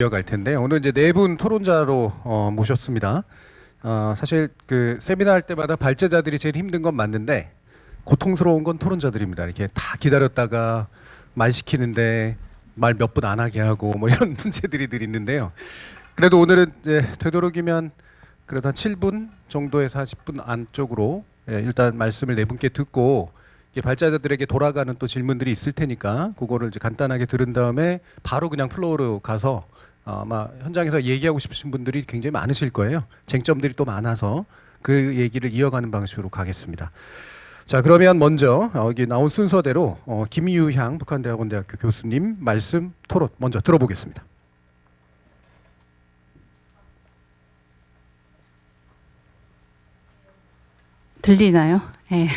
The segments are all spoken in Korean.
이어갈 텐데 오늘 이제 네 분 토론자로 모셨습니다. 사실 그 세미나 할 때마다 발제자들이 제일 힘든 건 맞는데 고통스러운 건 토론자들입니다. 이렇게 다 기다렸다가 말 시키는데 말 몇 분 안 하게 하고 뭐 이런 문제들이 늘 있는데요. 그래도 오늘은 이제 되도록이면 그래도 한 7분 정도에서 40분 안쪽으로 일단 말씀을 네 분께 듣고 이게 발제자들에게 돌아가는 또 질문들이 있을 테니까 그거를 이제 간단하게 들은 다음에 바로 그냥 플로어로 가서 아마 현장에서 얘기하고 싶으신 분들이 굉장히 많으실 거예요. 쟁점들이 또 많아서 그 얘기를 이어가는 방식으로 가겠습니다. 자, 그러면 먼저 여기 나온 순서대로 김유향 북한대학원대학교 교수님 말씀 토론 먼저 들어보겠습니다. 들리나요? 네.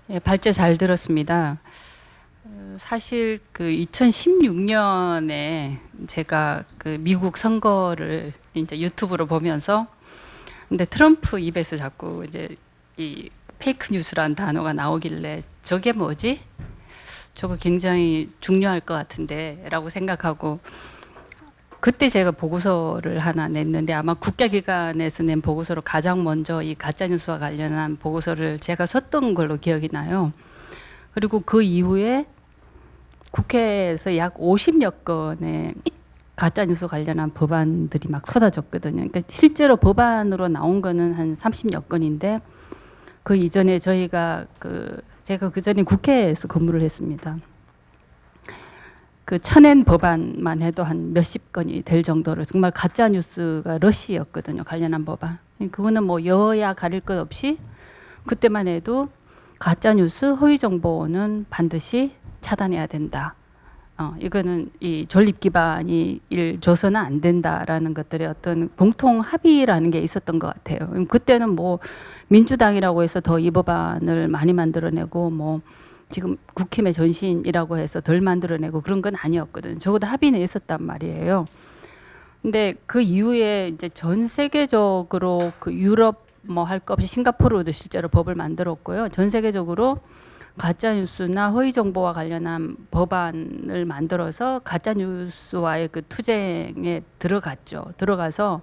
예, 발제 잘 들었습니다. 사실 그 2016년에 제가 그 미국 선거를 이제 유튜브로 보면서 근데 트럼프 입에서 자꾸 이제 이 페이크 뉴스란 단어가 나오길래 저게 뭐지? 저거 굉장히 중요할 것 같은데 라고 생각하고 그때 제가 보고서를 하나 냈는데 아마 국가기관에서 낸 보고서로 가장 먼저 이 가짜뉴스와 관련한 보고서를 제가 썼던 걸로 기억이 나요. 그리고 그 이후에 국회에서 약 50여 건의 가짜뉴스 관련한 법안들이 막 쏟아졌거든요. 그러니까 실제로 법안으로 나온 거는 한 30여 건인데 그 이전에 제가 그 전에 국회에서 근무를 했습니다. 그 쳐낸 법안만 해도 한 몇십 건이 될 정도로 정말 가짜 뉴스가 러시였거든요. 관련한 법안. 그거는 뭐 여야 가릴 것 없이 그때만 해도 가짜 뉴스, 허위 정보는 반드시 차단해야 된다. 이거는 이 존립 기반이 줘서는 안 된다라는 것들의 어떤 공통 합의라는 게 있었던 것 같아요. 그때는 뭐 민주당이라고 해서 더 이 법안을 많이 만들어내고 뭐 지금 국힘의 전신이라고 해서 덜 만들어내고 그런 건 아니었거든요. 적어도 합의는 있었단 말이에요. 근데 그 이후에 이제 전 세계적으로 그 유럽 뭐 할 것 없이 싱가포르도 실제로 법을 만들었고요. 전 세계적으로 가짜 뉴스나 허위 정보와 관련한 법안을 만들어서 가짜 뉴스와의 그 투쟁에 들어갔죠. 들어가서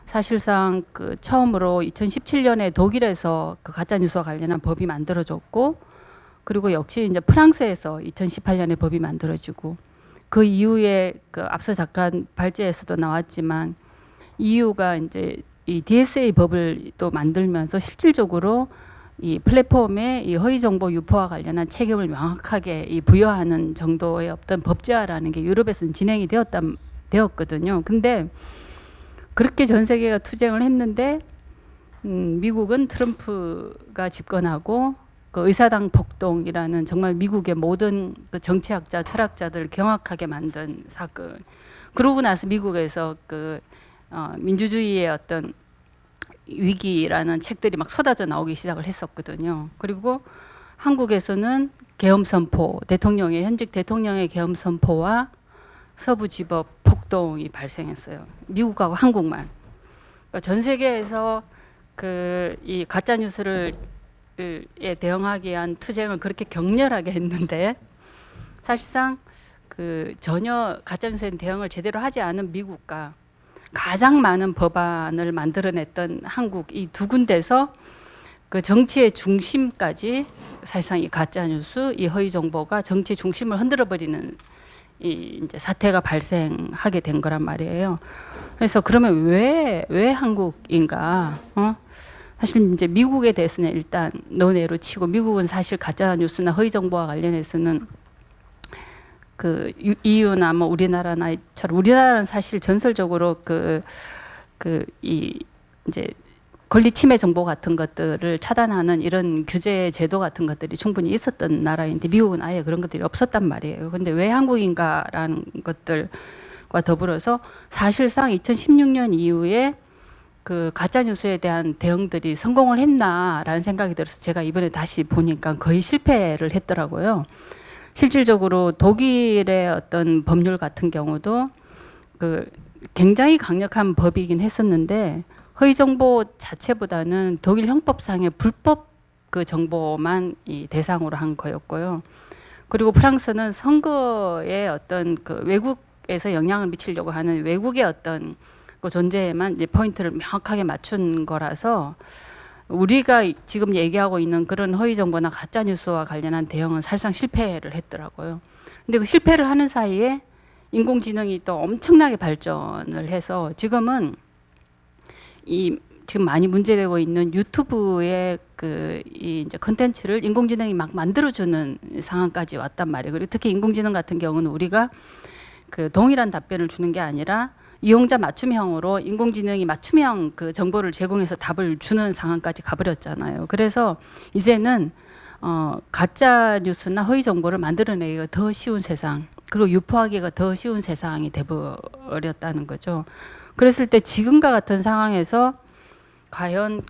사실상 그 처음으로 2017년에 독일에서 그 가짜 뉴스와 관련한 법이 만들어졌고 그리고 역시 이제 프랑스에서 2018년에 법이 만들어지고 그 이후에 그 앞서 잠깐 발제에서도 나왔지만 EU가 이제 이 DSA 법을 또 만들면서 실질적으로 이 플랫폼에 이 허위 정보 유포와 관련한 책임을 명확하게 이 부여하는 정도의 어떤 법제화라는 게 유럽에서는 진행이 되었거든요. 근데 그렇게 전 세계가 투쟁을 했는데 미국은 트럼프가 집권하고 그 의사당 폭동이라는 정말 미국의 모든 그 정치학자, 철학자들을 경악하게 만든 사건. 그러고 나서 미국에서 그 민주주의의 어떤 위기라는 책들이 막 쏟아져 나오기 시작을 했었거든요. 그리고 한국에서는 계엄 선포, 현직 대통령의 계엄 선포와 서부지법 폭동이 발생했어요. 미국하고 한국만. 전 세계에서 그 이 가짜 뉴스를 에 대응하기 위한 투쟁을 그렇게 격렬하게 했는데 사실상 그 전혀 가짜뉴스에 대응을 제대로 하지 않은 미국과 가장 많은 법안을 만들어냈던 한국 이 두 군데서 그 정치의 중심까지 사실상 이 가짜뉴스, 이 허위 정보가 정치의 중심을 흔들어버리는 이 이제 사태가 발생하게 된 거란 말이에요. 그래서 그러면 왜 한국인가? 사실 이제 미국에 대해서는 일단 논외로 치고 미국은 사실 가짜 뉴스나 허위 정보와 관련해서는 그 EU나 뭐 우리나라처럼 우리나라는 사실 전설적으로 이 이제 권리 침해 정보 같은 것들을 차단하는 이런 규제 제도 같은 것들이 충분히 있었던 나라인데 미국은 아예 그런 것들이 없었단 말이에요. 근데 왜 한국인가라는 것들과 더불어서 사실상 2016년 이후에 그 가짜 뉴스에 대한 대응들이 성공을 했나라는 생각이 들어서 제가 이번에 다시 보니까 거의 실패를 했더라고요. 실질적으로 독일의 어떤 법률 같은 경우도 그 굉장히 강력한 법이긴 했었는데 허위 정보 자체보다는 독일 형법상의 불법 그 정보만 이 대상으로 한 거였고요. 그리고 프랑스는 선거의 어떤 그 외국 한국에서 영향을 미치려고 하는 외국의 어떤 그 존재에만 이제 포인트를 명확하게 맞춘 거라서 우리가 지금 얘기하고 있는 그런 허위 정보나 가짜 뉴스와 관련한 대응은 사실상 실패를 했더라고요. 근데 그 실패를 하는 사이에 인공지능이 또 엄청나게 발전을 해서 지금은 지금 많이 문제되고 있는 유튜브의 이 이제 컨텐츠를 인공지능이 막 만들어주는 상황까지 왔단 말이에요. 그리고 특히 인공지능 같은 경우는 우리가 그 동일한 답변을 주는 게 아니라 이용자 맞춤형으로 인공지능이 맞춤형 그 정보를 제공해서 답을 주는 상황까지 가버렸잖아요. 그래서 이제는 가짜 뉴스나 허위 정보를 만들어내기가 더 쉬운 세상, 그리고 유포하기가 더 쉬운 세상이 돼버렸다는 거죠. 그랬을 때 지금과 같은 상황에서 과연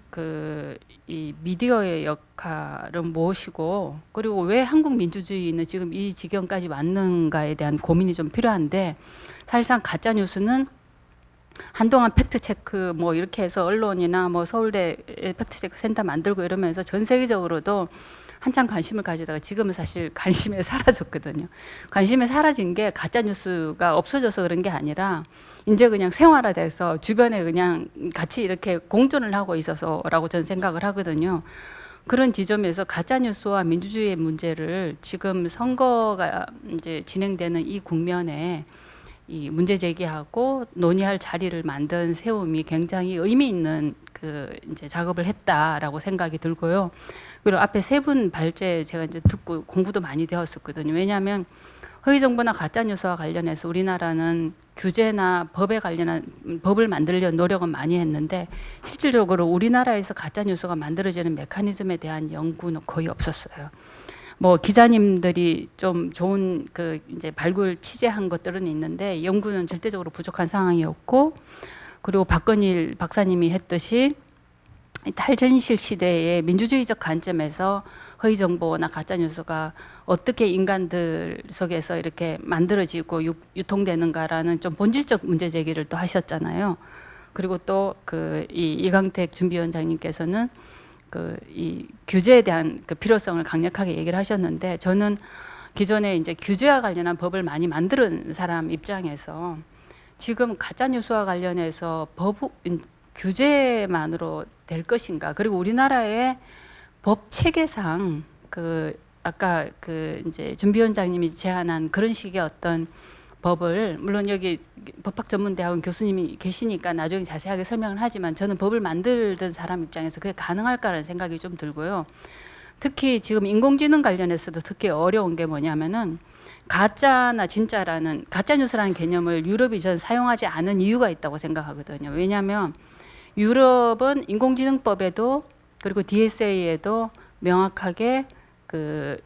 이 미디어의 역할은 무엇이고, 그리고 왜 한국 민주주의는 지금 이 지경까지 왔는가에 대한 고민이 좀 필요한데, 사실상 가짜 뉴스는 한동안 팩트체크 뭐 이렇게 해서 언론이나 뭐 서울대 팩트체크 센터 만들고 이러면서 전 세계적으로도 한참 관심을 가지다가 지금은 사실 관심에 사라졌거든요. 관심에 사라진 게 가짜 뉴스가 없어져서 그런 게 아니라 이제 그냥 생활화돼서 주변에 그냥 같이 이렇게 공존을 하고 있어서라고 저는 생각을 하거든요. 그런 지점에서 가짜 뉴스와 민주주의의 문제를 지금 선거가 이제 진행되는 이 국면에 이 문제 제기하고 논의할 자리를 세움이 굉장히 의미 있는 이제 작업을 했다라고 생각이 들고요. 그리고 앞에 세 분 발제 제가 이제 듣고 공부도 많이 되었었거든요. 왜냐하면 허위 정보나 가짜 뉴스와 관련해서 우리나라는 규제나 법에 관련한 법을 만들려는 노력은 많이 했는데 실질적으로 우리나라에서 가짜 뉴스가 만들어지는 메커니즘에 대한 연구는 거의 없었어요. 뭐 기자님들이 좀 좋은 이제 발굴 취재한 것들은 있는데 연구는 절대적으로 부족한 상황이었고, 그리고 박건일 박사님이 했듯이 탈전실 시대의 민주주의적 관점에서 허위 정보나 가짜 뉴스가 어떻게 인간들 속에서 이렇게 만들어지고 유통되는가라는 좀 본질적 문제 제기를 또 하셨잖아요. 그리고 또 이강택 준비위원장님께서는 이 규제에 대한 필요성을 강력하게 얘기를 하셨는데, 저는 기존에 이제 규제와 관련한 법을 많이 만드는 사람 입장에서 지금 가짜 뉴스와 관련해서 규제만으로 될 것인가, 그리고 우리나라의 법 체계상 아까 이제 준비위원장님이 제안한 그런 식의 어떤 법을, 물론 여기 법학전문대학원 교수님이 계시니까 나중에 자세하게 설명을 하지만 저는 법을 만들던 사람 입장에서 그게 가능할까라는 생각이 좀 들고요. 특히 지금 인공지능 관련해서도 특히 어려운 게 뭐냐면은 가짜나 진짜라는, 가짜 뉴스라는 개념을 유럽이 전 사용하지 않은 이유가 있다고 생각하거든요. 왜냐하면 유럽은 인공지능법에도 그리고 DSA에도 명확하게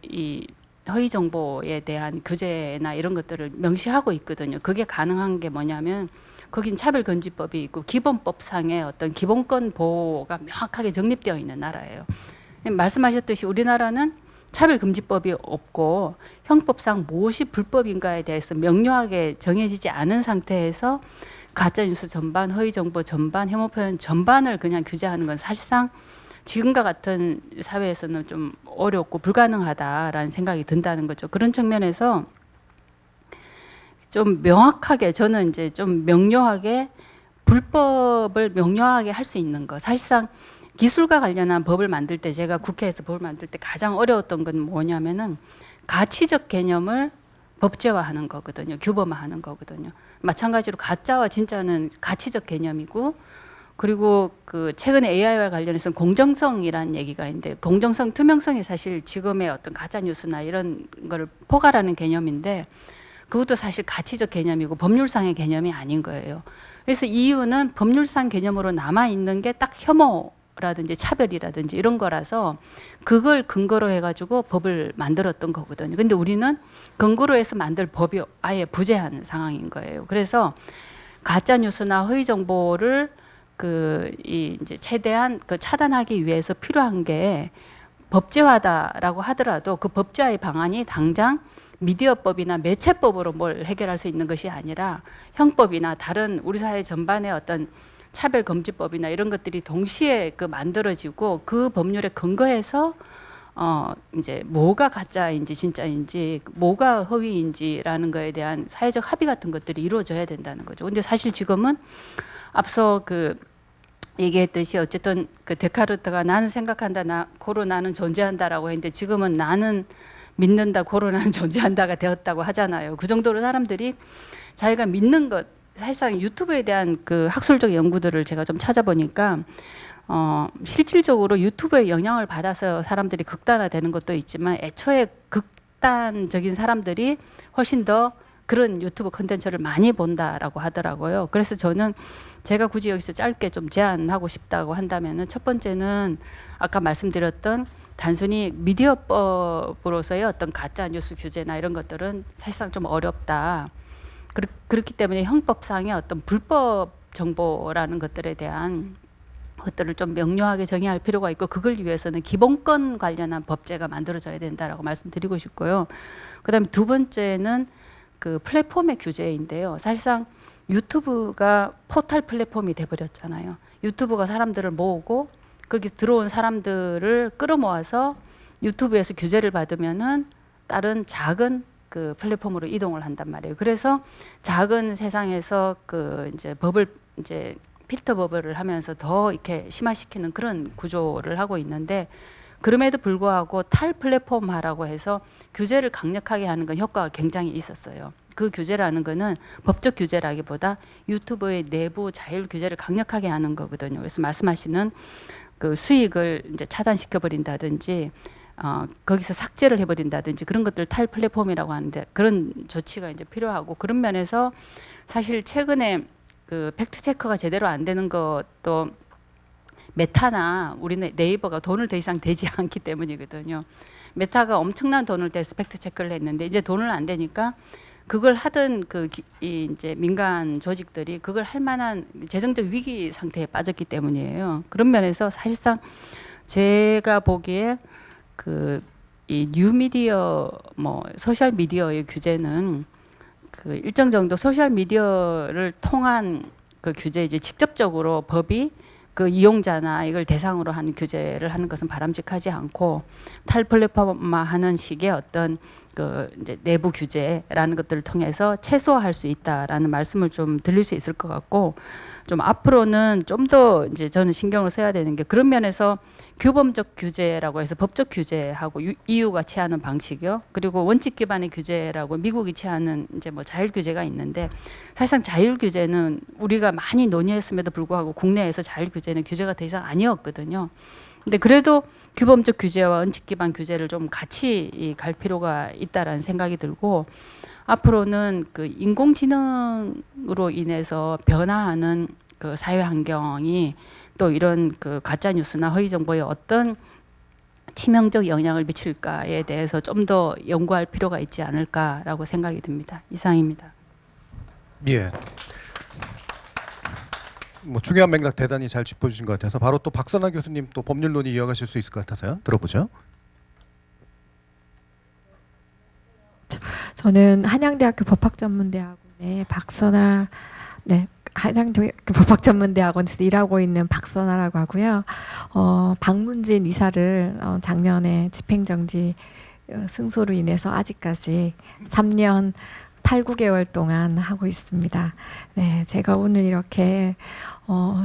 이 허위 정보에 대한 규제나 이런 것들을 명시하고 있거든요. 그게 가능한 게 뭐냐면 거긴 차별금지법이 있고 기본법상의 어떤 기본권 보호가 명확하게 정립되어 있는 나라예요. 말씀하셨듯이 우리나라는 차별금지법이 없고 형법상 무엇이 불법인가에 대해서 명료하게 정해지지 않은 상태에서 가짜뉴스 전반, 허위 정보 전반, 혐오 표현 전반을 그냥 규제하는 건 사실상 지금과 같은 사회에서는 좀 어렵고 불가능하다라는 생각이 든다는 거죠. 그런 측면에서 좀 명확하게, 저는 이제 좀 명료하게 불법을 명료하게 할 수 있는 거. 사실상 기술과 관련한 법을 만들 때, 제가 국회에서 법을 만들 때 가장 어려웠던 건 뭐냐면은 가치적 개념을 법제화하는 거거든요. 규범화하는 거거든요. 마찬가지로 가짜와 진짜는 가치적 개념이고, 그리고 최근에 AI와 관련해서 공정성이라는 얘기가 있는데, 공정성, 투명성이 사실 지금의 어떤 가짜 뉴스나 이런 거를 포괄하는 개념인데, 그것도 사실 가치적 개념이고 법률상의 개념이 아닌 거예요. 그래서 이유는 법률상 개념으로 남아 있는 게 딱 혐오라든지 차별이라든지 이런 거라서 그걸 근거로 해가지고 법을 만들었던 거거든요. 근데 우리는 근거로 해서 만들 법이 아예 부재한 상황인 거예요. 그래서 가짜 뉴스나 허위 정보를 이제 최대한 차단하기 위해서 필요한 게 법제화다라고 하더라도 그 법제화의 방안이 당장 미디어법이나 매체법으로 뭘 해결할 수 있는 것이 아니라 형법이나 다른 우리 사회 전반의 어떤 차별금지법이나 이런 것들이 동시에 만들어지고 그 법률에 근거해서 이제 뭐가 가짜인지 진짜인지 뭐가 허위인지라는 거에 대한 사회적 합의 같은 것들이 이루어져야 된다는 거죠. 근데 사실 지금은 앞서 그 얘기했듯이 어쨌든 그 데카르트가 나는 생각한다, 고로 나는 존재한다라고 했는데 지금은 나는 믿는다, 고로 나는 존재한다가 되었다고 하잖아요. 그 정도로 사람들이 자기가 믿는 것, 사실상 유튜브에 대한 그 학술적 연구들을 제가 좀 찾아보니까 실질적으로 유튜브에 영향을 받아서 사람들이 극단화되는 것도 있지만 애초에 극단적인 사람들이 훨씬 더 그런 유튜브 콘텐츠를 많이 본다라고 하더라고요. 그래서 저는 제가 굳이 여기서 짧게 좀 제안하고 싶다고 한다면은 첫 번째는 아까 말씀드렸던 단순히 미디어법으로서의 어떤 가짜 뉴스 규제나 이런 것들은 사실상 좀 어렵다. 그렇기 때문에 형법상의 어떤 불법 정보라는 것들에 대한 것들을 좀 명료하게 정의할 필요가 있고 그걸 위해서는 기본권 관련한 법제가 만들어져야 된다라고 말씀드리고 싶고요. 그다음에 두 번째는 그 플랫폼의 규제인데요. 사실상 유튜브가 포탈 플랫폼이 돼버렸잖아요. 유튜브가 사람들을 모으고 거기 들어온 사람들을 끌어모아서 유튜브에서 규제를 받으면은 다른 작은 그 플랫폼으로 이동을 한단 말이에요. 그래서 작은 세상에서 그 이제 법을 이제 필터 버블을 하면서 더 이렇게 심화시키는 그런 구조를 하고 있는데 그럼에도 불구하고 탈 플랫폼화라고 해서 규제를 강력하게 하는 건 효과가 굉장히 있었어요. 그 규제라는 거는 법적 규제라기보다 유튜브의 내부 자율 규제를 강력하게 하는 거거든요. 그래서 말씀하시는 그 수익을 이제 차단시켜 버린다든지 거기서 삭제를 해버린다든지 그런 것들 탈 플랫폼이라고 하는데 그런 조치가 이제 필요하고 그런 면에서 사실 최근에 그 팩트 체크가 제대로 안 되는 것도 메타나 우리 네이버가 돈을 더 이상 대지 않기 때문이거든요. 메타가 엄청난 돈을 대서 팩트 체크를 했는데 이제 돈을 안 되니까 그걸 하던 이 이제 민간 조직들이 그걸 할 만한 재정적 위기 상태에 빠졌기 때문이에요. 그런 면에서 사실상 제가 보기에 그 이 뉴미디어 뭐 소셜 미디어의 규제는 그 일정 정도 소셜 미디어를 통한 그 규제 이제 직접적으로 법이 그 이용자나 이걸 대상으로 하는 규제를 하는 것은 바람직하지 않고 탈플랫폼화하는 식의 어떤 그 이제 내부 규제라는 것들을 통해서 최소화할 수 있다라는 말씀을 좀 드릴 수 있을 것 같고 좀 앞으로는 좀 더 이제 저는 신경을 써야 되는 게 그런 면에서 규범적 규제라고 해서 법적 규제하고 EU가 취하는 방식이요. 그리고 원칙 기반의 규제라고 미국이 취하는 이제 뭐 자율 규제가 있는데 사실상 자율 규제는 우리가 많이 논의했음에도 불구하고 국내에서 자율 규제는 규제가 더 이상 아니었거든요. 근데 그래도 규범적 규제와 원칙 기반 규제를 좀 같이 갈 필요가 있다라는 생각이 들고 앞으로는 그 인공지능으로 인해서 변화하는 그 사회 환경이 또 이런 그 가짜 뉴스나 허위 정보에 어떤 치명적 영향을 미칠까에 대해서 좀 더 연구할 필요가 있지 않을까라고 생각이 듭니다. 이상입니다. 예. 뭐 중요한 맥락 대단히 잘 짚어주신 것 같아서 바로 또 박선아 교수님 또 법률 논의 이어가실 수 있을 것 같아서요. 들어보죠. 저는 한양대학교 법학전문대학원의 박선아, 네, 한양대학교 법학전문대학원에서 일하고 있는 박선아라고 하고요. 박문진 이사를 작년에 집행정지 승소로 인해서 아직까지 3년 8, 9개월 동안 하고 있습니다. 네, 제가 오늘 이렇게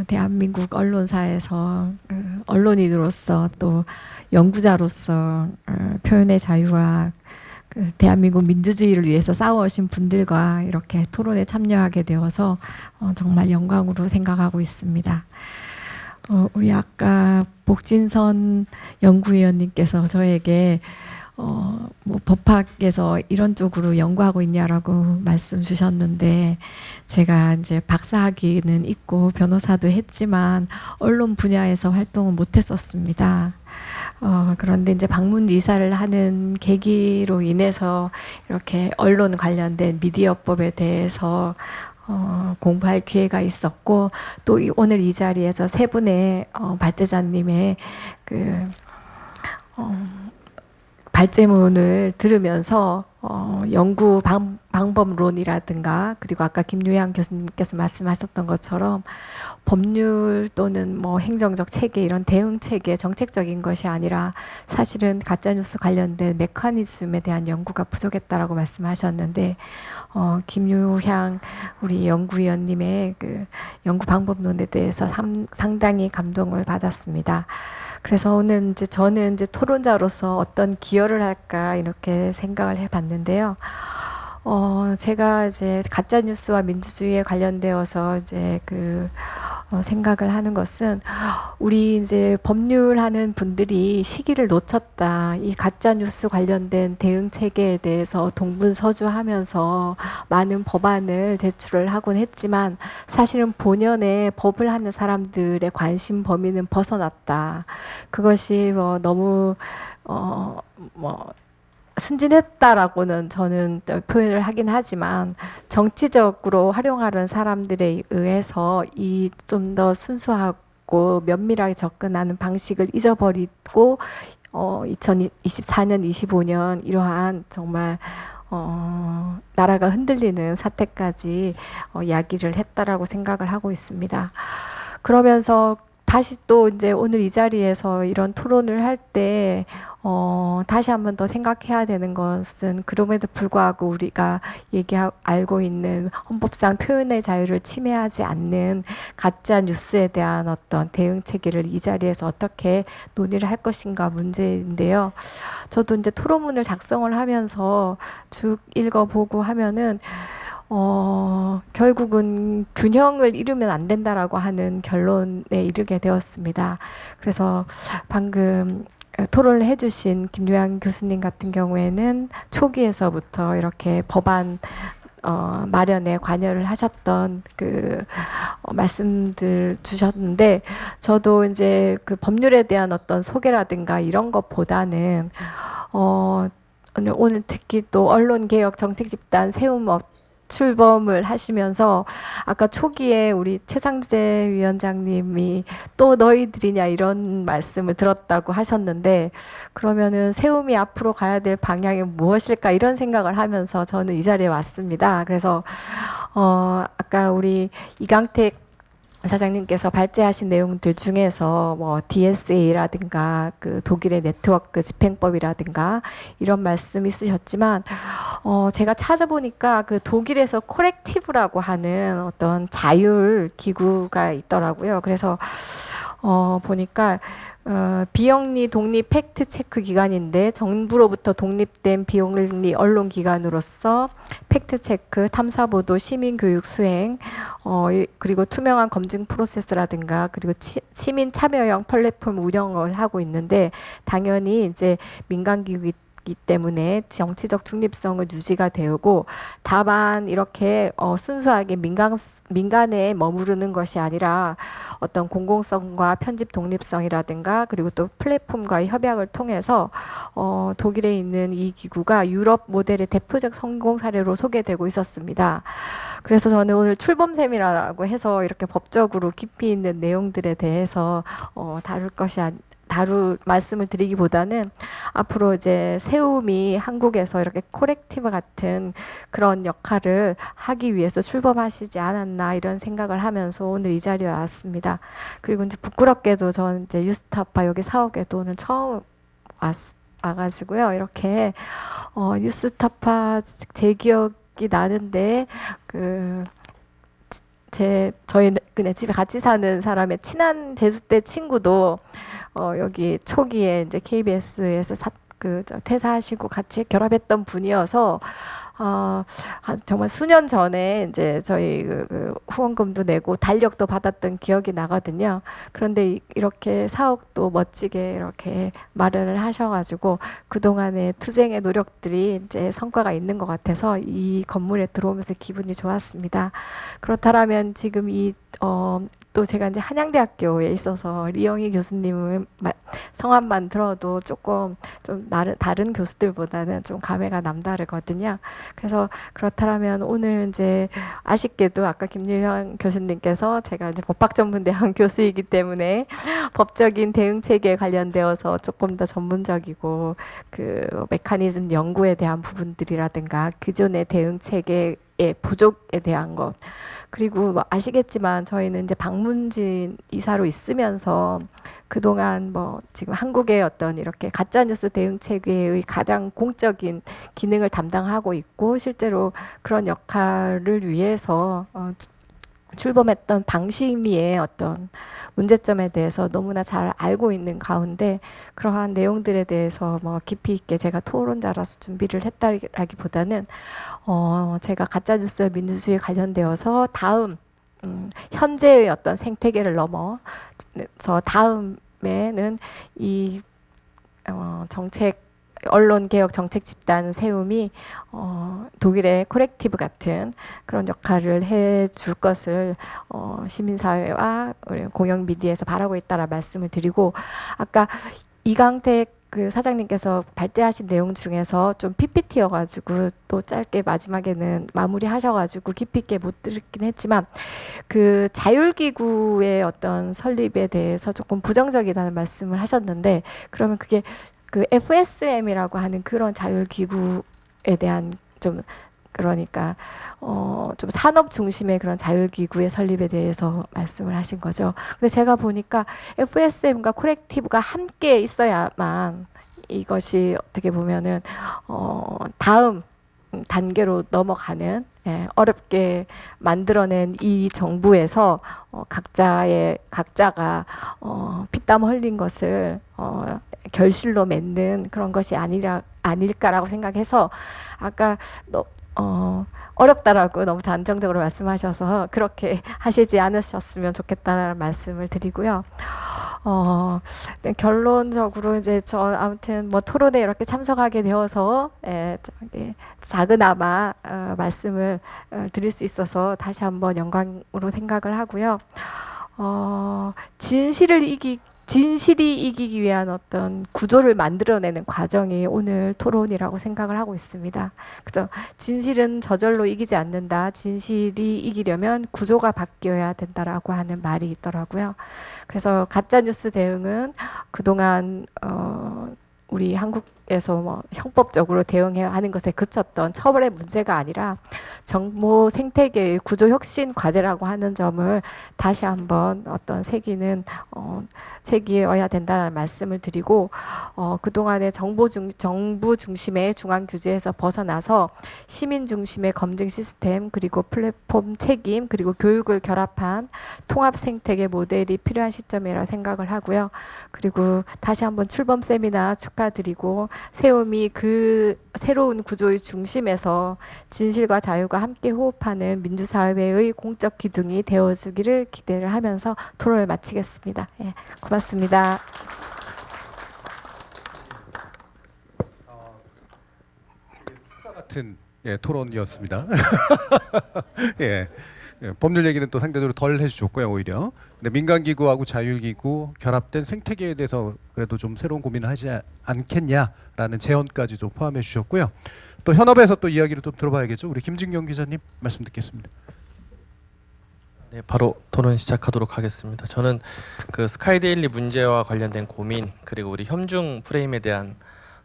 대한민국 언론사에서 언론인으로서 또 연구자로서 표현의 자유와 대한민국 민주주의를 위해서 싸워오신 분들과 이렇게 토론에 참여하게 되어서 정말 영광으로 생각하고 있습니다. 우리 아까 복진선 연구위원님께서 저에게 뭐 법학에서 이런 쪽으로 연구하고 있냐라고 말씀 주셨는데 제가 이제 박사학위는 있고 변호사도 했지만 언론 분야에서 활동은 못했었습니다. 그런데 이제 방문 이사를 하는 계기로 인해서 이렇게 언론 관련된 미디어법에 대해서 공부할 기회가 있었고 또 오늘 이 자리에서 세 분의 발제자님의 그 발제문을 들으면서 연구 방법론이라든가 그리고 아까 김유양 교수님께서 말씀하셨던 것처럼 법률 또는 뭐 행정적 체계 이런 대응 체계 정책적인 것이 아니라 사실은 가짜뉴스 관련된 메커니즘에 대한 연구가 부족했다라고 말씀하셨는데 김유향 우리 연구위원님의 그 연구 방법론에 대해서 상당히 감동을 받았습니다. 그래서 오늘 이제 저는 이제 토론자로서 어떤 기여를 할까 이렇게 생각을 해봤는데요. 제가 이제 가짜 뉴스와 민주주의에 관련되어서 이제 생각을 하는 것은 우리 이제 법률하는 분들이 시기를 놓쳤다. 이 가짜 뉴스 관련된 대응 체계에 대해서 동분서주하면서 많은 법안을 제출을 하곤 했지만 사실은 본연의 법을 하는 사람들의 관심 범위는 벗어났다. 그것이 너무 순진했다라고는 저는 표현을 하긴 하지만 정치적으로 활용하는 사람들에 의해서 이 좀 더 순수하고 면밀하게 접근하는 방식을 잊어버리고 2024년, 25년 이러한 정말 나라가 흔들리는 사태까지 이야기를 했다라고 생각을 하고 있습니다. 그러면서 다시 또 이제 오늘 이 자리에서 이런 토론을 할 때 다시 한번 더 생각해야 되는 것은 그럼에도 불구하고 우리가 알고 있는 헌법상 표현의 자유를 침해하지 않는 가짜 뉴스에 대한 어떤 대응 체계를 이 자리에서 어떻게 논의를 할 것인가 문제인데요. 저도 이제 토론문을 작성을 하면서 쭉 읽어보고 하면은 결국은 균형을 잃으면 안 된다라고 하는 결론에 이르게 되었습니다. 그래서 방금 토론을 해주신 김유양 교수님 같은 경우에는 초기에서부터 이렇게 법안 마련에 관여를 하셨던 말씀들 주셨는데 저도 이제 그 법률에 대한 어떤 소개라든가 이런 것보다는 오늘 특히 또 언론개혁 정책집단 출범을 하시면서 아까 초기에 우리 최상재 위원장님이 또 너희들이냐 이런 말씀을 들었다고 하셨는데 그러면은 세움이 앞으로 가야 될 방향이 무엇일까 이런 생각을 하면서 저는 이 자리에 왔습니다. 그래서 아까 우리 이강택 사장님께서 발제하신 내용들 중에서 뭐 DSA라든가 그 독일의 네트워크 집행법이라든가 이런 말씀 있으셨지만 제가 찾아보니까 그 독일에서 코렉티브라고 하는 어떤 자율 기구가 있더라고요. 그래서 보니까 비영리 독립 팩트 체크 기관인데 정부로부터 독립된 비영리 언론 기관으로서 팩트 체크, 탐사 보도, 시민 교육 수행, 그리고 투명한 검증 프로세스라든가 그리고 시민 참여형 플랫폼 운영을 하고 있는데 당연히 이제 민간 기구이기 때문에 정치적 중립성은 유지가 되고 다만 이렇게 순수하게 민간에 머무르는 것이 아니라 어떤 공공성과 편집 독립성이라든가 그리고 또 플랫폼과의 협약을 통해서 독일에 있는 이 기구가 유럽 모델의 대표적 성공 사례로 소개되고 있었습니다. 그래서 저는 오늘 출범셈이라고 해서 이렇게 법적으로 깊이 있는 내용들에 대해서 다룰 말씀을 드리기보다는 앞으로 이제 세움이 한국에서 이렇게 코렉티브 같은 그런 역할을 하기 위해서 출범하시지 않았나 이런 생각을 하면서 오늘 이 자리에 왔습니다. 그리고 이제 부끄럽게도 저는 이제 유스타파 여기 사옥에도 오늘 처음 와가지고요. 이렇게 유스타파 제 기억이 나는데 저희 그냥 집에 같이 사는 사람의 친한 제주대 친구도 여기 초기에 이제 KBS에서 퇴사하시고 같이 결합했던 분이어서 정말 수년 전에 이제 저희 후원금도 내고 달력도 받았던 기억이 나거든요. 그런데 이렇게 사옥도 멋지게 이렇게 마련을 하셔가지고 그동안의 투쟁의 노력들이 이제 성과가 있는 것 같아서 이 건물에 들어오면서 기분이 좋았습니다. 그렇다면 지금 이 또 제가 이제 한양대학교에 있어서 리영희 교수님은 성함만 들어도 조금 좀 다른 교수들보다는 좀 감회가 남다르거든요. 그래서 그렇다면 오늘 이제 아쉽게도 아까 김유현 교수님께서 제가 이제 법학전문대학 교수이기 때문에 법적인 대응 체계에 관련되어서 조금 더 전문적이고 그 메커니즘 연구에 대한 부분들이라든가 기존의 대응 체계의 부족에 대한 것, 그리고 뭐 아시겠지만 저희는 이제 박문진 이사로 있으면서 그동안 뭐 지금 한국의 어떤 이렇게 가짜뉴스 대응 체계의 가장 공적인 기능을 담당하고 있고, 실제로 그런 역할을 위해서 출범했던 방심위의 어떤 문제점에 대해서 너무나 잘 알고 있는 가운데, 그러한 내용들에 대해서 뭐 깊이 있게 제가 토론자라서 준비를 했다기보다는 제가 가짜뉴스와 민주주의에 관련되어서 다음 현재의 어떤 생태계를 넘어서 다음에는 이 언론개혁 정책 집단 세움이 독일의 코렉티브 같은 그런 역할을 해줄 것을 시민사회와 공영 미디어에서 바라고 있다라 말씀을 드리고, 아까 이강택 그 사장님께서 발제하신 내용 중에서 좀 PPT여가지고 또 짧게 마지막에는 마무리하셔가지고 깊이 있게 못 들었긴 했지만, 그 자율기구의 어떤 설립에 대해서 조금 부정적이라는 말씀을 하셨는데, 그러면 그게 그 FSM이라고 하는 그런 자율기구에 대한 좀, 그러니까 좀 산업 중심의 그런 자율기구의 설립에 대해서 말씀을 하신 거죠. 근데 제가 보니까 FSM과 코렉티브가 함께 있어야만 이것이 어떻게 보면은 다음 단계로 넘어가는, 어렵게 만들어낸 이 정부에서 각자가 피땀 흘린 것을 결실로 맺는 그런 것이 아닐까라고 생각해서, 아까 어렵다라고 너무 단정적으로 말씀하셔서 그렇게 하시지 않으셨으면 좋겠다는 말씀을 드리고요. 결론적으로 이제 저 아무튼 뭐 토론에 이렇게 참석하게 되어서 작은아마 말씀을 드릴 수 있어서 다시 한번 영광으로 생각을 하고요. 진실이 이기기 위한 어떤 구조를 만들어내는 과정이 오늘 토론이라고 생각을 하고 있습니다. 그래서 진실은 저절로 이기지 않는다. 진실이 이기려면 구조가 바뀌어야 된다라고 하는 말이 있더라고요. 그래서 가짜뉴스 대응은 그동안 우리 한국에서 뭐 형법적으로 대응해야 하는 것에 그쳤던 처벌의 문제가 아니라 정보 생태계의 구조 혁신 과제라고 하는 점을 다시 한번 새기어야 된다는 말씀을 드리고, 그동안의 정부 중심의 중앙 규제에서 벗어나서 시민 중심의 검증 시스템, 그리고 플랫폼 책임, 그리고 교육을 결합한 통합 생태계 모델이 필요한 시점이라 생각을 하고요. 그리고 다시 한번 출범 세미나 축하드리고, 세움이 그 새로운 구조의 중심에서 진실과 자유가 함께 호흡하는 민주사회의 공적 기둥이 되어주기를 기대를 하면서 토론을 마치겠습니다. 고맙습니다. 축사 같은 토론이었습니다. 법률 얘기는 또 상대적으로 덜 해주셨고요, 오히려. 근데 민간기구하고 자율기구 결합된 생태계에 대해서 그래도 좀 새로운 고민을 하지 않겠냐라는 제언까지 좀 포함해 주셨고요. 또 현업에서 또 이야기를 좀 들어봐야겠죠. 우리 김진경 기자님 말씀 듣겠습니다. 네, 바로 토론 시작하도록 하겠습니다. 저는 그 스카이데일리 문제와 관련된 고민, 그리고 우리 협중 프레임에 대한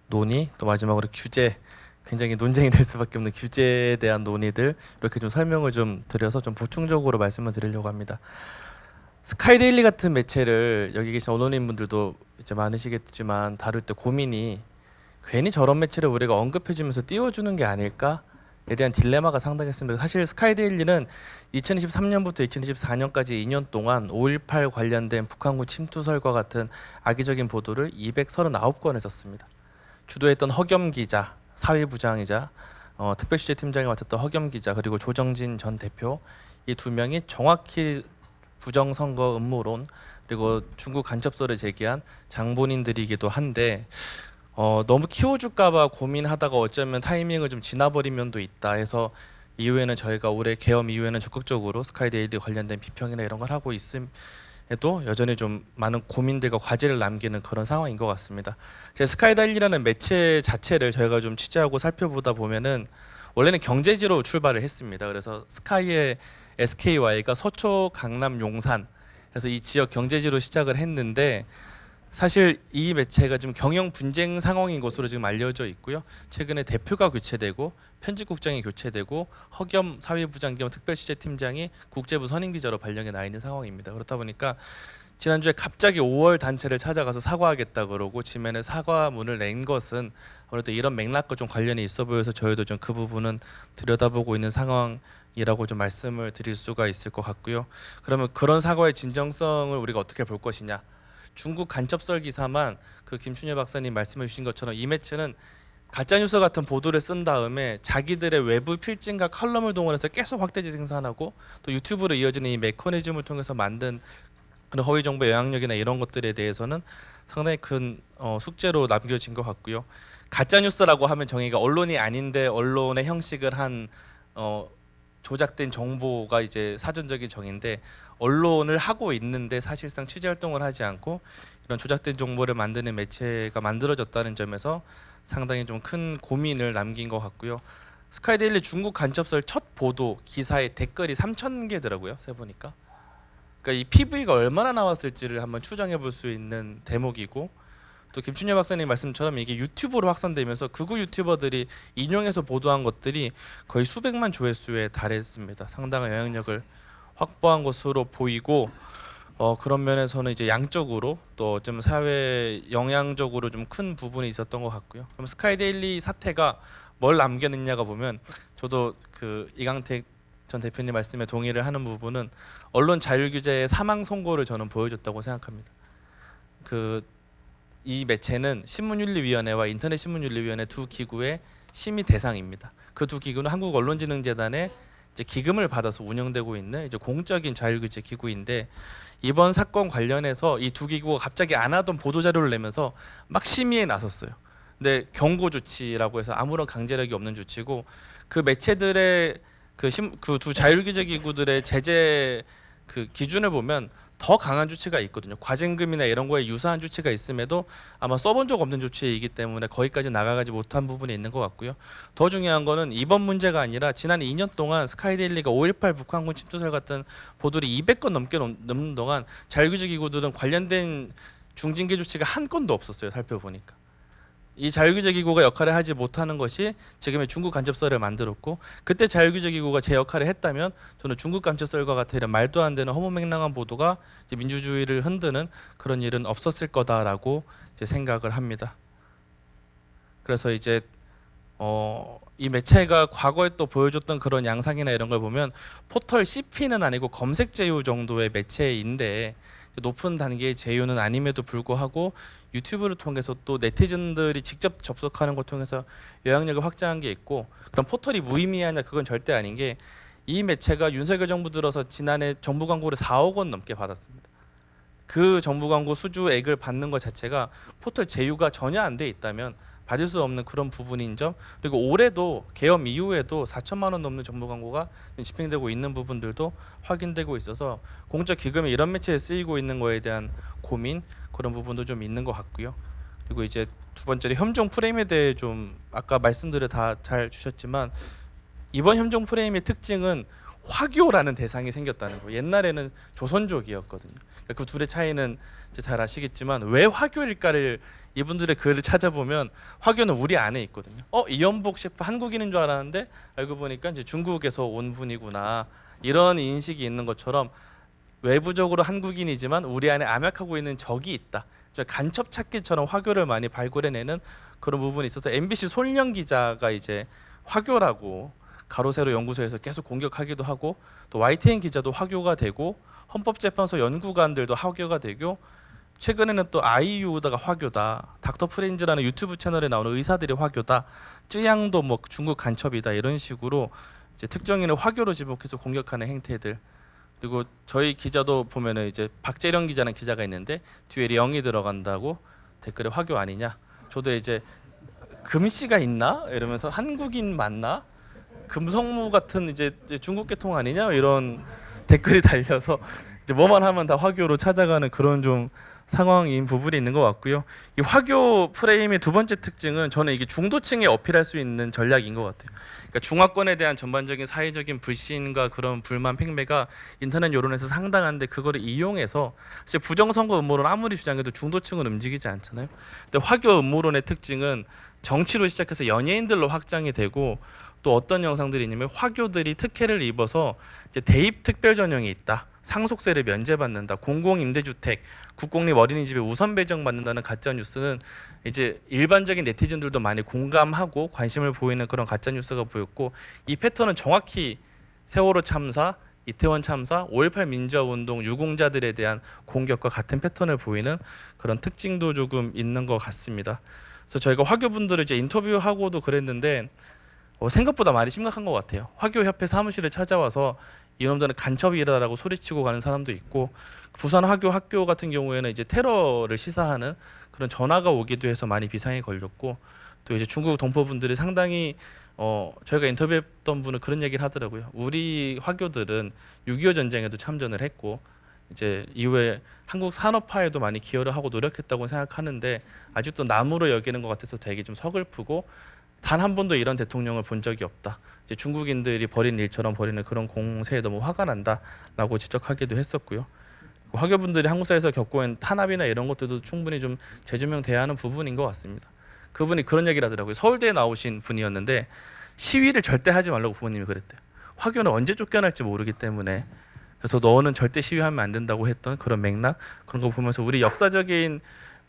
논의, 또 마지막으로 규제, 굉장히 논쟁이 될 수밖에 없는 규제에 대한 논의들, 이렇게 좀 설명을 좀 드려서 좀 보충적으로 말씀을 드리려고 합니다. 스카이데일리 같은 매체를 여기 계신 언론인분들도 이제 많으시겠지만 다룰 때 고민이 괜히 저런 매체를 우리가 언급해주면서 띄워주는 게 아닐까에 대한 딜레마가 상당했습니다. 사실 스카이데일리는 2023년부터 2024년까지 2년 동안 5.18 관련된 북한군 침투설과 같은 악의적인 보도를 239건 했었습니다. 주도했던 허겸 기자, 사회부장이자 특별취재팀장을 맡았던 허겸 기자, 그리고 조정진 전 대표, 이 두 명이 정확히 부정선거 음모론, 그리고 중국 간첩설을 제기한 장본인들이기도 한데, 너무 키워줄까봐 고민하다가 어쩌면 타이밍을 좀 지나버린 면도 있다 해서 이후에는 저희가 올해 개엄 이후에는 적극적으로 스카이데일리 관련된 비평이나 이런 걸 하고 있음에도 여전히 좀 많은 고민들과 과제를 남기는 그런 상황인 것 같습니다. 제 스카이데일리라는 매체 자체를 저희가 좀 취재하고 살펴보다 보면은 원래는 경제지로 출발을 했습니다. 그래서 스카이의 SKY가 서초, 강남, 용산 그래서 이 지역 경제지로 시작을 했는데 사실 이 매체가 지금 경영 분쟁 상황인 것으로 지금 알려져 있고요. 최근에 대표가 교체되고 편집국장이 교체되고 허겸 사회부장 겸 특별취재팀장이 국제부 선임기자로 발령이 나 있는 상황입니다. 그렇다 보니까 지난주에 갑자기 5월 단체를 찾아가서 사과하겠다 그러고 지면에 사과문을 낸 것은 아무래도 이런 맥락과 좀 관련이 있어 보여서 저희도 좀 그 부분은 들여다보고 있는 상황이라고 좀 말씀을 드릴 수가 있을 것 같고요. 그러면 그런 사과의 진정성을 우리가 어떻게 볼 것이냐? 중국 간첩설 기사만 그 김춘혜 박사님 말씀해 주신 것처럼 이 매체는 가짜뉴스 같은 보도를 쓴 다음에 자기들의 외부 필진과 칼럼을 동원해서 계속 확대지 생산하고 또 유튜브로 이어지는 이 메커니즘을 통해서 만든 그런 허위 정보의 영향력이나 이런 것들에 대해서는 상당히 큰 숙제로 남겨진 것 같고요. 가짜뉴스라고 하면 정의가 언론이 아닌데 언론의 형식을 한 조작된 정보가 이제 사전적인 정의인데 언론을 하고 있는데 사실상 취재 활동을 하지 않고 이런 조작된 정보를 만드는 매체가 만들어졌다는 점에서 상당히 좀 큰 고민을 남긴 것 같고요. 스카이데일리 중국 간첩설 첫 보도 기사의 댓글이 3,000개더라고요. 세보니까. 그러니까 이 PV가 얼마나 나왔을지를 한번 추정해 볼 수 있는 대목이고 또 김춘혜 박사님 말씀처럼 이게 유튜브로 확산되면서 극우 유튜버들이 인용해서 보도한 것들이 거의 수백만 조회수에 달했습니다. 상당한 영향력을 확보한 것으로 보이고 그런 면에서는 이제 양적으로 또 좀 사회 영향적으로 좀 큰 부분이 있었던 것 같고요. 그럼 스카이데일리 사태가 뭘 남겨냈냐가 보면 저도 그 이강택 전 대표님 말씀에 동의를 하는 부분은 언론 자율 규제의 사망 선고를 저는 보여줬다고 생각합니다. 이 매체는 신문윤리위원회와 인터넷 신문윤리위원회 두 기구의 심의 대상입니다. 그 두 기구는 한국언론진흥재단의 이제 기금을 받아서 운영되고 있는 이제 공적인 자율규제 기구인데 이번 사건 관련해서 이 두 기구가 갑자기 안 하던 보도 자료를 내면서 막 심의에 나섰어요. 근데 경고 조치라고 해서 아무런 강제력이 없는 조치고 그 매체들의 그 두 자율규제 기구들의 제재 그 기준을 보면 더 강한 조치가 있거든요. 과징금이나 이런 거에 유사한 조치가 있음에도 아마 써본 적 없는 조치이기 때문에 거기까지 나가지 못한 부분이 있는 것 같고요. 더 중요한 거는 이번 문제가 아니라 지난 2년 동안 스카이데일리가 5.18 북한군 침투설 같은 보도를 200건 넘는 동안 자율규제 기구들은 관련된 중징계 조치가 한 건도 없었어요. 살펴보니까. 이 자율규제 기구가 역할을 하지 못하는 것이 지금의 중국 간첩설을 만들었고 그때 자율규제 기구가 제 역할을 했다면 저는 중국 간첩설과 같은 이런 말도 안 되는 허무맹랑한 보도가 이제 민주주의를 흔드는 그런 일은 없었을 거다라고 이제 생각을 합니다. 그래서 이제 이 매체가 과거에 또 보여줬던 그런 양상이나 이런 걸 보면 포털 CP는 아니고 검색 제휴 정도의 매체인데 높은 단계의 제휴는 아님에도 불구하고 유튜브를 통해서 또 네티즌들이 직접 접속하는 걸 통해서 영향력을 확장한 게 있고 그럼 포털이 무의미하냐 그건 절대 아닌 게 이 매체가 윤석열 정부 들어서 지난해 정부 광고를 4억 원 넘게 받았습니다. 그 정부 광고 수주액을 받는 것 자체가 포털 제휴가 전혀 안 돼 있다면 받을 수 없는 그런 부분인 점 그리고 올해도 개엄 이후에도 4천만 원 넘는 정부 광고가 집행되고 있는 부분들도 확인되고 있어서 공적 기금이 이런 매체에 쓰이고 있는 거에 대한 고민 그런 부분도 좀 있는 것 같고요. 그리고 이제 두 번째로 협종 프레임에 대해 좀 아까 말씀들을 다 잘 주셨지만 이번 협종 프레임의 특징은 화교라는 대상이 생겼다는 거. 옛날에는 조선족이었거든요. 그러니까 그 둘의 차이는 이제 잘 아시겠지만 왜 화교일까를 이분들의 글을 찾아보면 화교는 우리 안에 있거든요. 이연복 셰프 한국인인 줄 알았는데 알고 보니까 이제 중국에서 온 분이구나. 이런 인식이 있는 것처럼 외부적으로 한국인이지만 우리 안에 암약하고 있는 적이 있다. 간첩 찾기처럼 화교를 많이 발굴해내는 그런 부분이 있어서 MBC 손령 기자가 이제 화교라고 가로세로 연구소에서 계속 공격하기도 하고 또 YTN 기자도 화교가 되고 헌법재판소 연구관들도 화교가 되고 최근에는 또 아이유다가 화교다, 닥터 프렌즈라는 유튜브 채널에 나오는 의사들이 화교다, 쯔양도 뭐 중국 간첩이다 이런 식으로 이제 특정인을 화교로 지목해서 공격하는 행태들. 그리고 저희 기자도 보면은 이제 박재령 기자는 기자가 있는데 뒤에 0이 들어간다고 댓글에 화교 아니냐. 저도 이제 금씨가 있나 이러면서 한국인 맞나? 금성무 같은 이제 중국 계통 아니냐 이런 댓글이 달려서 이제 뭐만 하면 다 화교로 찾아가는 그런 좀 상황인 부분이 있는 것 같고요. 이 화교 프레임의 두 번째 특징은 저는 이게 중도층에 어필할 수 있는 전략인 것 같아요. 그러니까 중화권에 대한 전반적인 사회적인 불신과 그런 불만 팽배가 인터넷 여론에서 상당한데 그거를 이용해서 사실 부정선거 음모론 아무리 주장해도 중도층은 움직이지 않잖아요. 근데 화교 음모론의 특징은 정치로 시작해서 연예인들로 확장이 되고 또 어떤 영상들이 있냐면 화교들이 특혜를 입어서 이제 대입 특별 전형이 있다. 상속세를 면제받는다. 공공임대주택, 국공립 어린이집에 우선 배정받는다는 가짜 뉴스는 이제 일반적인 네티즌들도 많이 공감하고 관심을 보이는 그런 가짜 뉴스가 보였고 이 패턴은 정확히 세월호 참사, 이태원 참사, 5.18 민주화 운동 유공자들에 대한 공격과 같은 패턴을 보이는 그런 특징도 조금 있는 것 같습니다. 그래서 저희가 화교분들을 이제 인터뷰하고도 그랬는데 생각보다 많이 심각한 것 같아요. 화교협회 사무실에 찾아와서 이놈들은 간첩이다라고 소리치고 가는 사람도 있고 부산 화교 학교 같은 경우에는 이제 테러를 시사하는 그런 전화가 오기도 해서 많이 비상에 걸렸고 또 이제 중국 동포분들이 상당히 저희가 인터뷰했던 분은 그런 얘기를 하더라고요. 우리 화교들은 6.25 전쟁에도 참전을 했고 이제 이후에 한국 산업화에도 많이 기여를 하고 노력했다고 생각하는데 아직도 나무로 여기는 것 같아서 되게 좀 서글프고 단 한 번도 이런 대통령을 본 적이 없다. 이제 중국인들이 벌인 일처럼 벌이는 그런 공세에 너무 화가 난다라고 지적하기도 했었고요. 화교분들이 한국 사회에서 겪고 있는 탄압이나 이런 것들도 충분히 좀 재조명돼야 하는 부분인 것 같습니다. 그분이 그런 얘기를 하더라고요. 서울대에 나오신 분이었는데 시위를 절대 하지 말라고 부모님이 그랬대요. 화교는 언제 쫓겨날지 모르기 때문에 그래서 너는 절대 시위하면 안 된다고 했던 그런 맥락 그런 거 보면서 우리 역사적인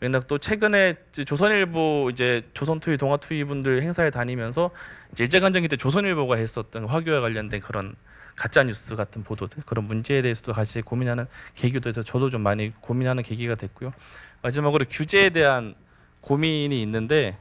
맥락 또 최근에 조선일보 이제 조선투위 동아투위 분들 행사에 다니면서 이제 일제강점기 때 조선일보가 했었던 화교와 관련된 그런 가짜 뉴스 같은 보도들 그런 문제에 대해서도 같이 고민하는 계기도 돼서 저도 좀 많이 고민하는 계기가 됐고요. 마지막으로 규제에 대한 고민이 있는데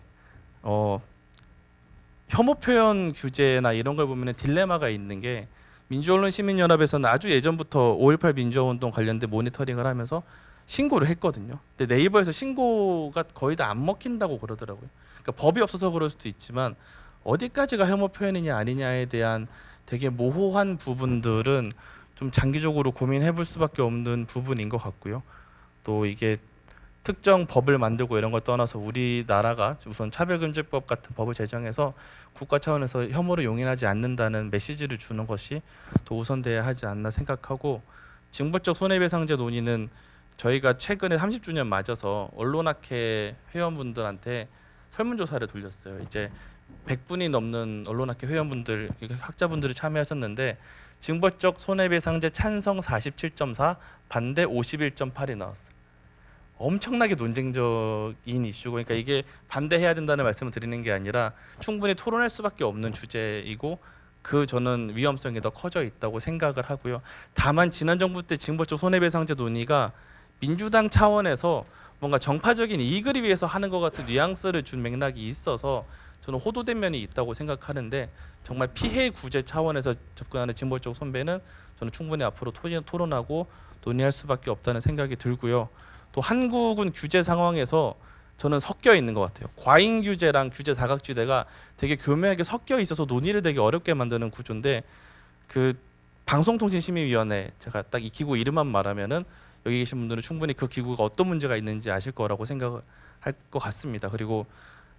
혐오 표현 규제나 이런 걸 보면 딜레마가 있는 게 민주언론시민연합에서는 아주 예전부터 5.18 민주화운동 관련된 모니터링을 하면서 신고를 했거든요. 근데 네이버에서 신고가 거의 다 안 먹힌다고 그러더라고요. 그러니까 법이 없어서 그럴 수도 있지만 어디까지가 혐오 표현이냐 아니냐에 대한 되게 모호한 부분들은 좀 장기적으로 고민해볼 수밖에 없는 부분인 것 같고요. 또 이게 특정 법을 만들고 이런 걸 떠나서 우리나라가 우선 차별금지법 같은 법을 제정해서 국가 차원에서 혐오를 용인하지 않는다는 메시지를 주는 것이 더 우선돼야 하지 않나 생각하고 징벌적 손해배상제 논의는 저희가 최근에 30주년 맞아서 언론학회 회원분들한테 설문조사를 돌렸어요. 이제 100분이 넘는 언론학회 회원분들, 학자분들이 참여하셨는데 징벌적 손해배상제 찬성 47.4, 반대 51.8이 나왔어요. 엄청나게 논쟁적인 이슈고 그러니까 이게 반대해야 된다는 말씀을 드리는 게 아니라 충분히 토론할 수밖에 없는 주제이고 저는 위험성이 더 커져 있다고 생각을 하고요. 다만 지난 정부 때 징벌적 손해배상제 논의가 민주당 차원에서 뭔가 정파적인 이익을 위해서 하는 것 같은 뉘앙스를 준 맥락이 있어서 저는 호도된 면이 있다고 생각하는데 정말 피해 구제 차원에서 접근하는 징벌적 손배는 저는 충분히 앞으로 토론하고 논의할 수밖에 없다는 생각이 들고요. 또 한국은 규제 상황에서 저는 섞여 있는 것 같아요. 과잉 규제랑 규제 다각지대가 되게 교묘하게 섞여 있어서 논의를 되게 어렵게 만드는 구조인데 방송통신심의위원회 제가 딱 이 기구 이름만 말하면은 여기 계신 분들은 충분히 그 기구가 어떤 문제가 있는지 아실 거라고 생각할 것 같습니다. 그리고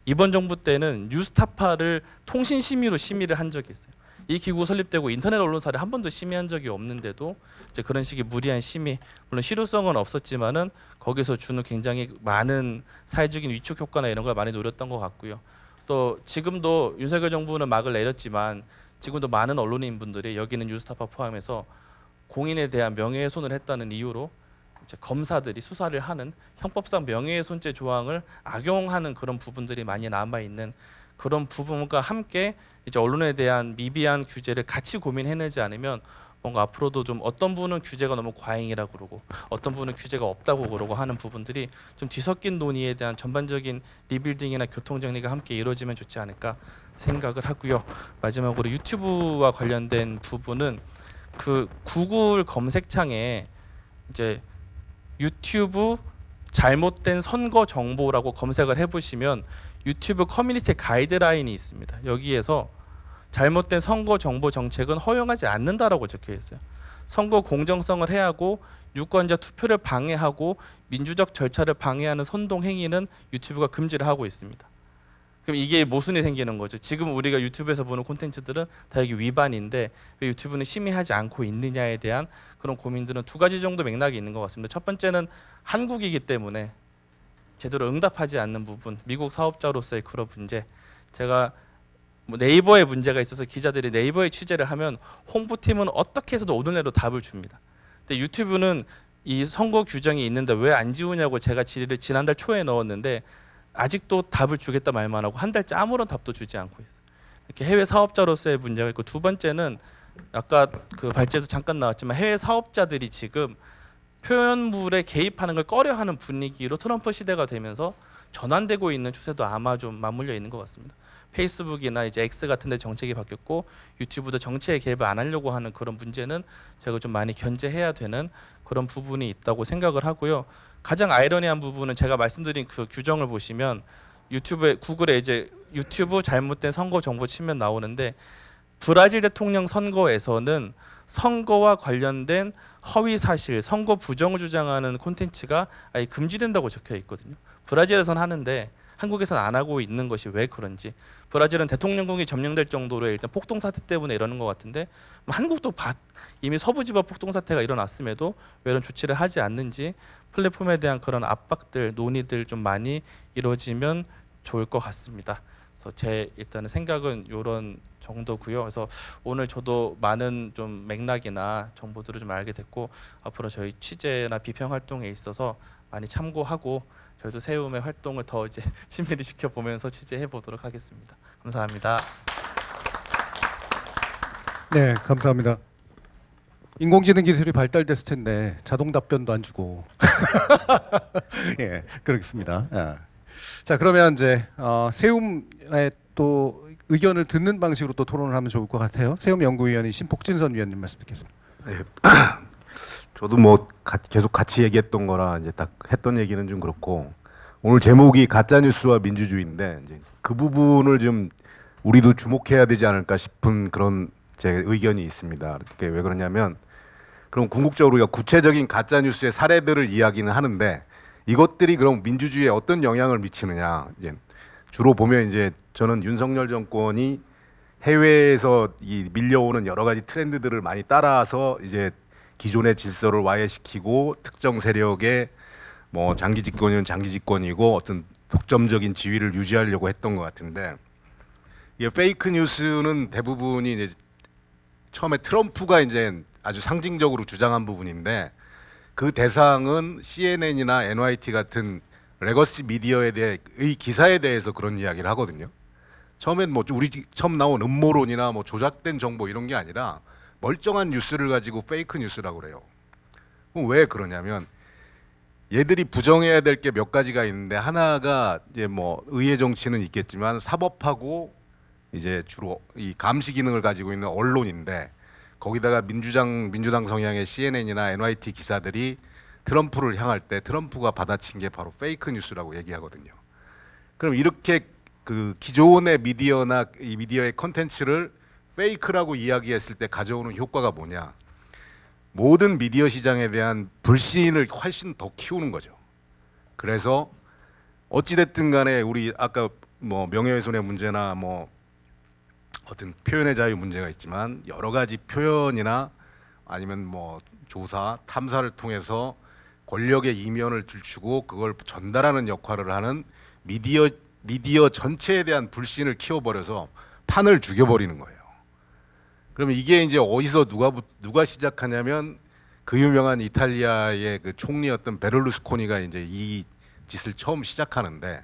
이번 정부 때는 뉴스타파를 통신심의로 심의를 한 적이 있어요. 이 기구 설립되고 인터넷 언론사를 한 번도 심의한 적이 없는데도 이제 그런 식의 무리한 심의, 물론 실효성은 없었지만은 거기서 주는 굉장히 많은 사회적인 위축 효과나 이런 걸 많이 노렸던 것 같고요. 또 지금도 윤석열 정부는 막을 내렸지만 지금도 많은 언론인분들이 여기는 뉴스타파 포함해서 공인에 대한 명예훼손을 했다는 이유로 이제 검사들이 수사를 하는 형법상 명예훼손죄 조항을 악용하는 그런 부분들이 많이 남아 있는 그런 부분과 함께 이제 언론에 대한 미비한 규제를 같이 고민해내지 않으면 뭔가 앞으로도 좀 어떤 분은 규제가 너무 과잉이라고 그러고 어떤 분은 규제가 없다고 그러고 하는 부분들이 좀 뒤섞인 논의에 대한 전반적인 리빌딩이나 교통정리가 함께 이루어지면 좋지 않을까 생각을 하고요. 마지막으로 유튜브와 관련된 부분은 구글 검색창에 이제 유튜브 잘못된 선거 정보라고 검색을 해보시면 유튜브 커뮤니티 가이드라인이 있습니다. 여기에서 잘못된 선거 정보 정책은 허용하지 않는다라고 적혀 있어요. 선거 공정성을 해하고 유권자 투표를 방해하고 민주적 절차를 방해하는 선동 행위는 유튜브가 금지를 하고 있습니다. 그럼 이게 모순이 생기는 거죠. 지금 우리가 유튜브에서 보는 콘텐츠들은 다 여기 위반인데 왜 유튜브는 심의하지 않고 있느냐에 대한 그런 고민들은 두 가지 정도 맥락이 있는 것 같습니다. 첫 번째는 한국이기 때문에 제대로 응답하지 않는 부분, 미국 사업자로서의 그런 문제. 제가 뭐 네이버에 문제가 있어서 기자들이 네이버에 취재를 하면 홍보팀은 어떻게 해서도 오는 대로 답을 줍니다. 근데 유튜브는 이 선거 규정이 있는데 왜 안 지우냐고 제가 질의를 지난달 초에 넣었는데 아직도 답을 주겠다 말만 하고 한 달째 아무런 답도 주지 않고 있어요. 이렇게 해외 사업자로서의 문제가 있고, 두 번째는 아까 그 발제에서 잠깐 나왔지만 해외 사업자들이 지금 표현물에 개입하는 걸 꺼려하는 분위기로 트럼프 시대가 되면서 전환되고 있는 추세도 아마 좀 맞물려 있는 것 같습니다. 페이스북이나 이제 X 같은 데 정책이 바뀌었고 유튜브도 정치에 개입을 안 하려고 하는 그런 문제는 제가 좀 많이 견제해야 되는 그런 부분이 있다고 생각을 하고요. 가장 아이러니한 부분은 제가 말씀드린 그 규정을 보시면 유튜브에 구글에 이제 유튜브 잘못된 선거 정보 치면 나오는데 브라질 대통령 선거에서는 선거와 관련된 허위 사실, 선거 부정을 주장하는 콘텐츠가 아예 금지된다고 적혀 있거든요. 브라질에서는 하는데 한국에서는 안 하고 있는 것이 왜 그런지. 브라질은 대통령궁이 점령될 정도로 일단 폭동 사태 때문에 이러는 것 같은데 한국도 이미 서부지법 폭동 사태가 일어났음에도 왜 이런 조치를 하지 않는지 플랫폼에 대한 그런 압박들, 논의들 좀 많이 이루어지면 좋을 것 같습니다. 그래서 제 일단은 생각은 이런 정도고요. 그래서 오늘 저도 많은 좀 맥락이나 정보들을 좀 알게 됐고 앞으로 저희 취재나 비평 활동에 있어서 많이 참고하고 저희도 세움의 활동을 더 이제 친밀히 지켜보면서 취재해 보도록 하겠습니다. 감사합니다. 네, 감사합니다. 인공지능 기술이 발달됐을 텐데 자동 답변도 안 주고 예, 그렇습니다. 예. 자, 그러면 이제 세움의 또 의견을 듣는 방식으로 또 토론을 하면 좋을 것 같아요. 세움 연구위원인 신폭진선 위원님 말씀 듣겠습니다. 네. 저도 뭐 계속 같이 얘기했던 거라 이제 딱 했던 얘기는 좀 그렇고 오늘 제목이 가짜 뉴스와 민주주의인데 이제 그 부분을 좀 우리도 주목해야 되지 않을까 싶은 그런 제 의견이 있습니다. 그게 왜 그러냐면 그럼 궁극적으로 우리가 구체적인 가짜 뉴스의 사례들을 이야기는 하는데 이것들이 그럼 민주주의에 어떤 영향을 미치느냐 이제 주로 보면 이제 저는 윤석열 정권이 해외에서 이 밀려오는 여러 가지 트렌드들을 많이 따라서 이제 기존의 질서를 와해시키고 특정 세력의 뭐 장기 집권이면 장기 집권이고 어떤 독점적인 지위를 유지하려고 했던 것 같은데 이 페이크 뉴스는 대부분이 이제 처음에 트럼프가 이제 아주 상징적으로 주장한 부분인데 그 대상은 CNN이나 NYT 같은 레거시 미디어에 대해의 기사에 대해서 그런 이야기를 하거든요. 처음엔 뭐 우리 처음 나온 음모론이나 뭐 조작된 정보 이런 게 아니라 멀쩡한 뉴스를 가지고 페이크 뉴스라고 그래요. 그럼 왜 그러냐면 얘들이 부정해야 될 게 몇 가지가 있는데 하나가 이제 뭐 의회 정치는 있겠지만 사법하고 이제 주로 이 감시 기능을 가지고 있는 언론인데 거기다가 민주당 성향의 CNN이나 NYT 기사들이 트럼프를 향할 때 트럼프가 받아친 게 바로 페이크 뉴스라고 얘기하거든요. 그럼 이렇게 그 기존의 미디어나 이 미디어의 컨텐츠를 페이크라고 이야기했을 때 가져오는 효과가 뭐냐? 모든 미디어 시장에 대한 불신을 훨씬 더 키우는 거죠. 그래서 어찌 됐든 간에 우리 아까 뭐 명예훼손의 문제나 뭐 어떤 표현의 자유 문제가 있지만 여러 가지 표현이나 아니면 뭐 조사, 탐사를 통해서 권력의 이면을 들추고 그걸 전달하는 역할을 하는 미디어 전체에 대한 불신을 키워버려서 판을 죽여버리는 거예요. 그러면 이게 이제 어디서 누가 시작하냐면 그 유명한 이탈리아의 그 총리였던 베를루스코니가 이제 이 짓을 처음 시작하는데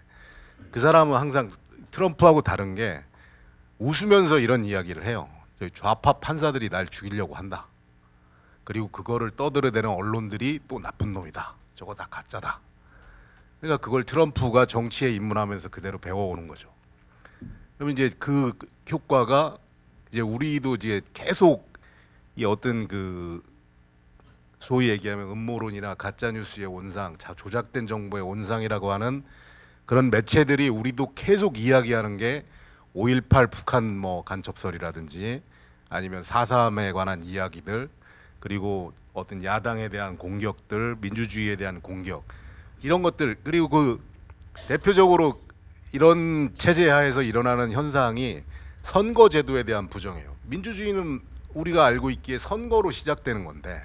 그 사람은 항상 트럼프하고 다른 게 웃으면서 이런 이야기를 해요. 저희 좌파 판사들이 날 죽이려고 한다. 그리고 그거를 떠들어대는 언론들이 또 나쁜 놈이다. 저거 다 가짜다. 그러니까 그걸 트럼프가 정치에 입문하면서 그대로 배워오는 거죠. 그러면 이제 그 효과가 이제 우리도 이제 계속 이 어떤 그 소위 얘기하면 음모론이나 가짜 뉴스의 온상, 조작된 정보의 온상이라고 하는 그런 매체들이 우리도 계속 이야기하는 게 5.18 북한 뭐 간첩설이라든지 아니면 4.3에 관한 이야기들, 그리고 어떤 야당에 대한 공격들, 민주주의에 대한 공격, 이런 것들, 그리고 그 대표적으로 이런 체제 하에서 일어나는 현상이 선거제도에 대한 부정이에요. 민주주의는 우리가 알고 있기에 선거로 시작되는 건데,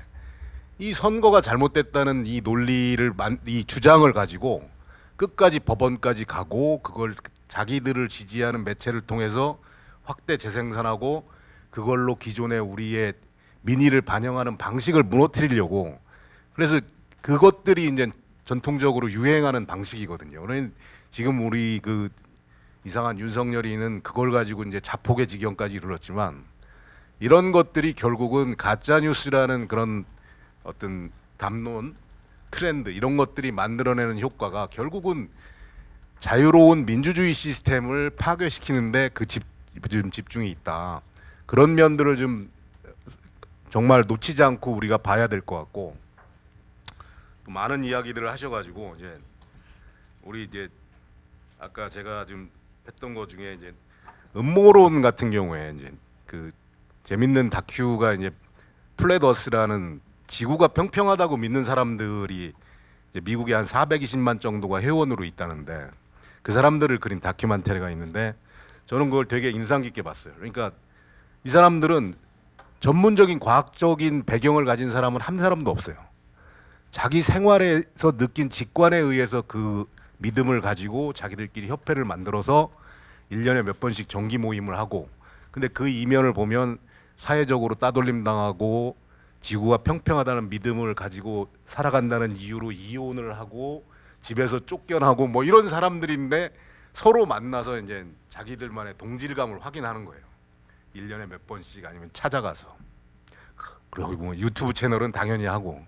이 선거가 잘못됐다는 이 논리를 이 주장을 가지고 끝까지 법원까지 가고, 그걸 자기들을 지지하는 매체를 통해서 확대 재생산하고, 그걸로 기존의 우리의 민의를 반영하는 방식을 무너뜨리려고, 그래서 그것들이 이제 전통적으로 유행하는 방식이거든요. 그러니 지금 우리 그 이상한 윤석열이는 그걸 가지고 이제 자폭의 지경까지 이르렀지만, 이런 것들이 결국은 가짜 뉴스라는 그런 어떤 담론, 트렌드, 이런 것들이 만들어내는 효과가 결국은 자유로운 민주주의 시스템을 파괴시키는데 지금 집중이 있다. 그런 면들을 좀 정말 놓치지 않고 우리가 봐야 될 것 같고, 또 많은 이야기들을 하셔가지고 이제 우리 이제 아까 제가 좀 했던 것 중에 이제 음모론 같은 경우에 이제 그 재밌는 다큐가 이제 플랫어스라는, 지구가 평평하다고 믿는 사람들이 이제 미국에 한 420만 정도가 회원으로 있다는데, 그 사람들을 그린 다큐멘터리가 있는데 저는 그걸 되게 인상 깊게 봤어요. 그러니까 이 사람들은 전문적인 과학적인 배경을 가진 사람은 한 사람도 없어요. 자기 생활에서 느낀 직관에 의해서 그 믿음을 가지고 자기들끼리 협회를 만들어서 1년에 몇 번씩 정기 모임을 하고, 근데 그 이면을 보면 사회적으로 따돌림 당하고 지구가 평평하다는 믿음을 가지고 살아간다는 이유로 이혼을 하고 집에서 쫓겨나고 뭐 이런 사람들인데, 서로 만나서 이제 자기들만의 동질감을 확인하는 거예요. 1년에 몇 번씩 아니면 찾아가서. 그리고 뭐 유튜브 채널은 당연히 하고.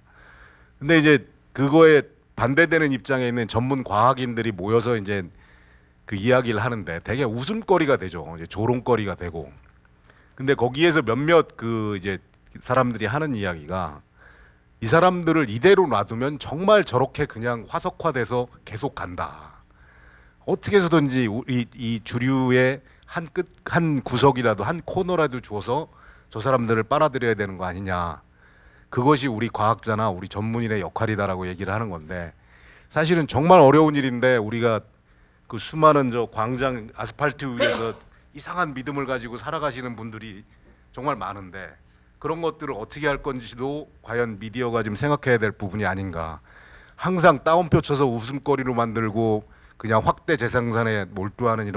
근데 이제 그거에 반대되는 입장에 있는 전문 과학인들이 모여서 이제 그 이야기를 하는데 되게 웃음거리가 되죠. 이제 조롱거리가 되고. 근데 거기에서 몇몇 그 이제 사람들이 하는 이야기가, 이 사람들을 이대로 놔두면 정말 저렇게 그냥 화석화돼서 계속 간다. 어떻게 해서든지 이 주류의 한 구석이라도, 한 코너라도 줘서 저 사람들을 빨아들여야 되는 거 아니냐. 그것이 우리 과학자나 우리 전문인의 역할이다라고 얘기를 하는 건데, 사실은 정말 어려운 일인데 우리가 그 수많은 저 광장 아스팔트 위에서 이상한 믿음을 가지고 살아가시는 분들이 정말 많은데, 그런 것들을 어떻게 할 건지도 과연 미디어가 좀 생각해야 될 부분이 아닌가. 항상 따옴표 쳐서 웃음거리로 만들고 그냥 확대 재생산에 몰두하는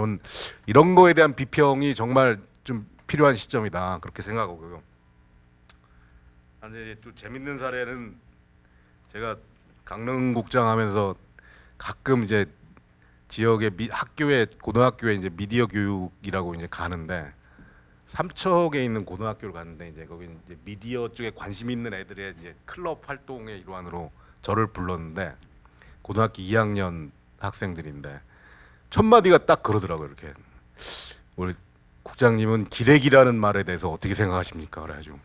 이런 거에 대한 비평이 정말 좀 필요한 시점이다, 그렇게 생각하고요. 이제 또 재밌는 사례는, 제가 강릉국장 하면서 가끔 이제 지역의 학교에, 고등학교에 이제 미디어 교육이라고 이제 가는데, 삼척에 있는 고등학교를 갔는데 이제 거기 이제 미디어 쪽에 관심 있는 애들의 이제 클럽 활동의 일환으로 저를 불렀는데, 고등학교 2학년 학생들인데 첫 마디가 딱 그러더라고요. 이렇게, 우리 국장님은 기레기라는 말에 대해서 어떻게 생각하십니까? 그래가지고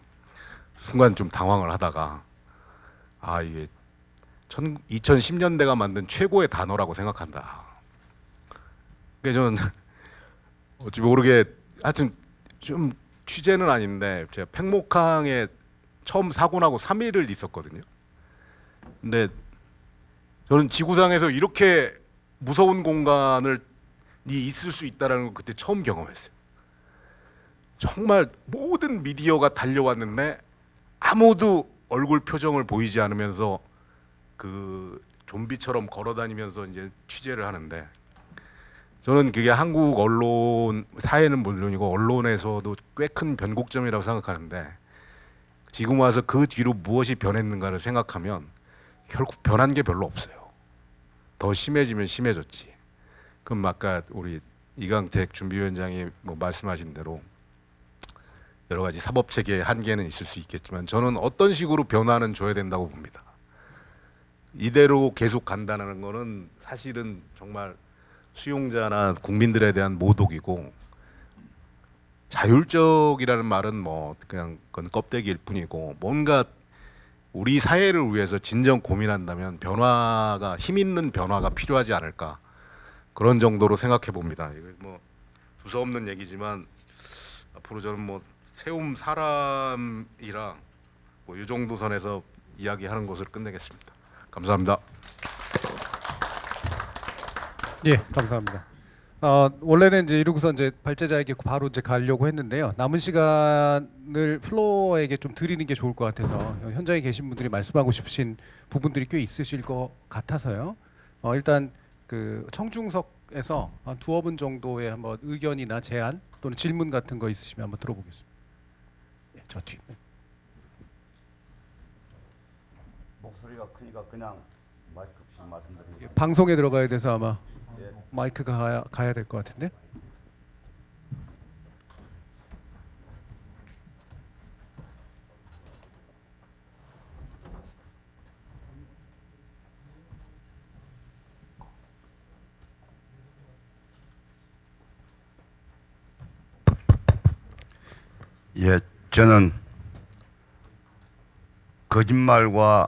순간 좀 당황을 하다가, 아, 이게 2010년대가 만든 최고의 단어라고 생각한다. 그래서 저는 어찌 모르게, 하여튼 좀 취재는 아닌데, 제가 팽목항에 처음 사고 나고 3일을 있었거든요. 근데 저는 지구상에서 이렇게 무서운 공간을 있을 수 있다라는 걸 그때 처음 경험했어요. 정말 모든 미디어가 달려왔는데 아무도 얼굴 표정을 보이지 않으면서 그 좀비처럼 걸어다니면서 이제 취재를 하는데, 저는 그게 한국 언론 사회는 물론이고 언론에서도 꽤 큰 변곡점이라고 생각하는데, 지금 와서 그 뒤로 무엇이 변했는가를 생각하면 결국 변한 게 별로 없어요. 더 심해지면 심해졌지. 그럼 아까 우리 이강택 준비위원장이 뭐 말씀하신 대로 여러 가지 사법 체계의 한계는 있을 수 있겠지만, 저는 어떤 식으로 변화는 줘야 된다고 봅니다. 이대로 계속 간다는 거는 사실은 정말 수용자나 국민들에 대한 모독이고, 자율적이라는 말은 뭐 그냥 그건 껍데기일 뿐이고, 뭔가 우리 사회를 위해서 진정 고민한다면 힘 있는 변화가 필요하지 않을까, 그런 정도로 생각해 봅니다. 뭐 두서없는 얘기지만 앞으로 저는 뭐 세움 사람이라 뭐 이 정도 선에서 이야기하는 것을 끝내겠습니다. 감사합니다. 예, 감사합니다. 원래는 이제 이러고서 이제 발제자에게 바로 이제 가려고 했는데요. 남은 시간을 플로어에게 좀 드리는 게 좋을 것 같아서 현장에 계신 분들이 말씀하고 싶으신 부분들이 꽤 있으실 것 같아서요. 일단 그 청중석에서 한 두어 분 정도의 한번 의견이나 제안 또는 질문 같은 거 있으시면 한번 들어보겠습니다. 예, 저 뒤. 목소리가 크니까 그냥 마이크 없이 말씀드리겠습니다. 예, 방송에 들어가야 돼서 아마 예. 마이크가 가야 될 것 같은데. 예, 저는 거짓말과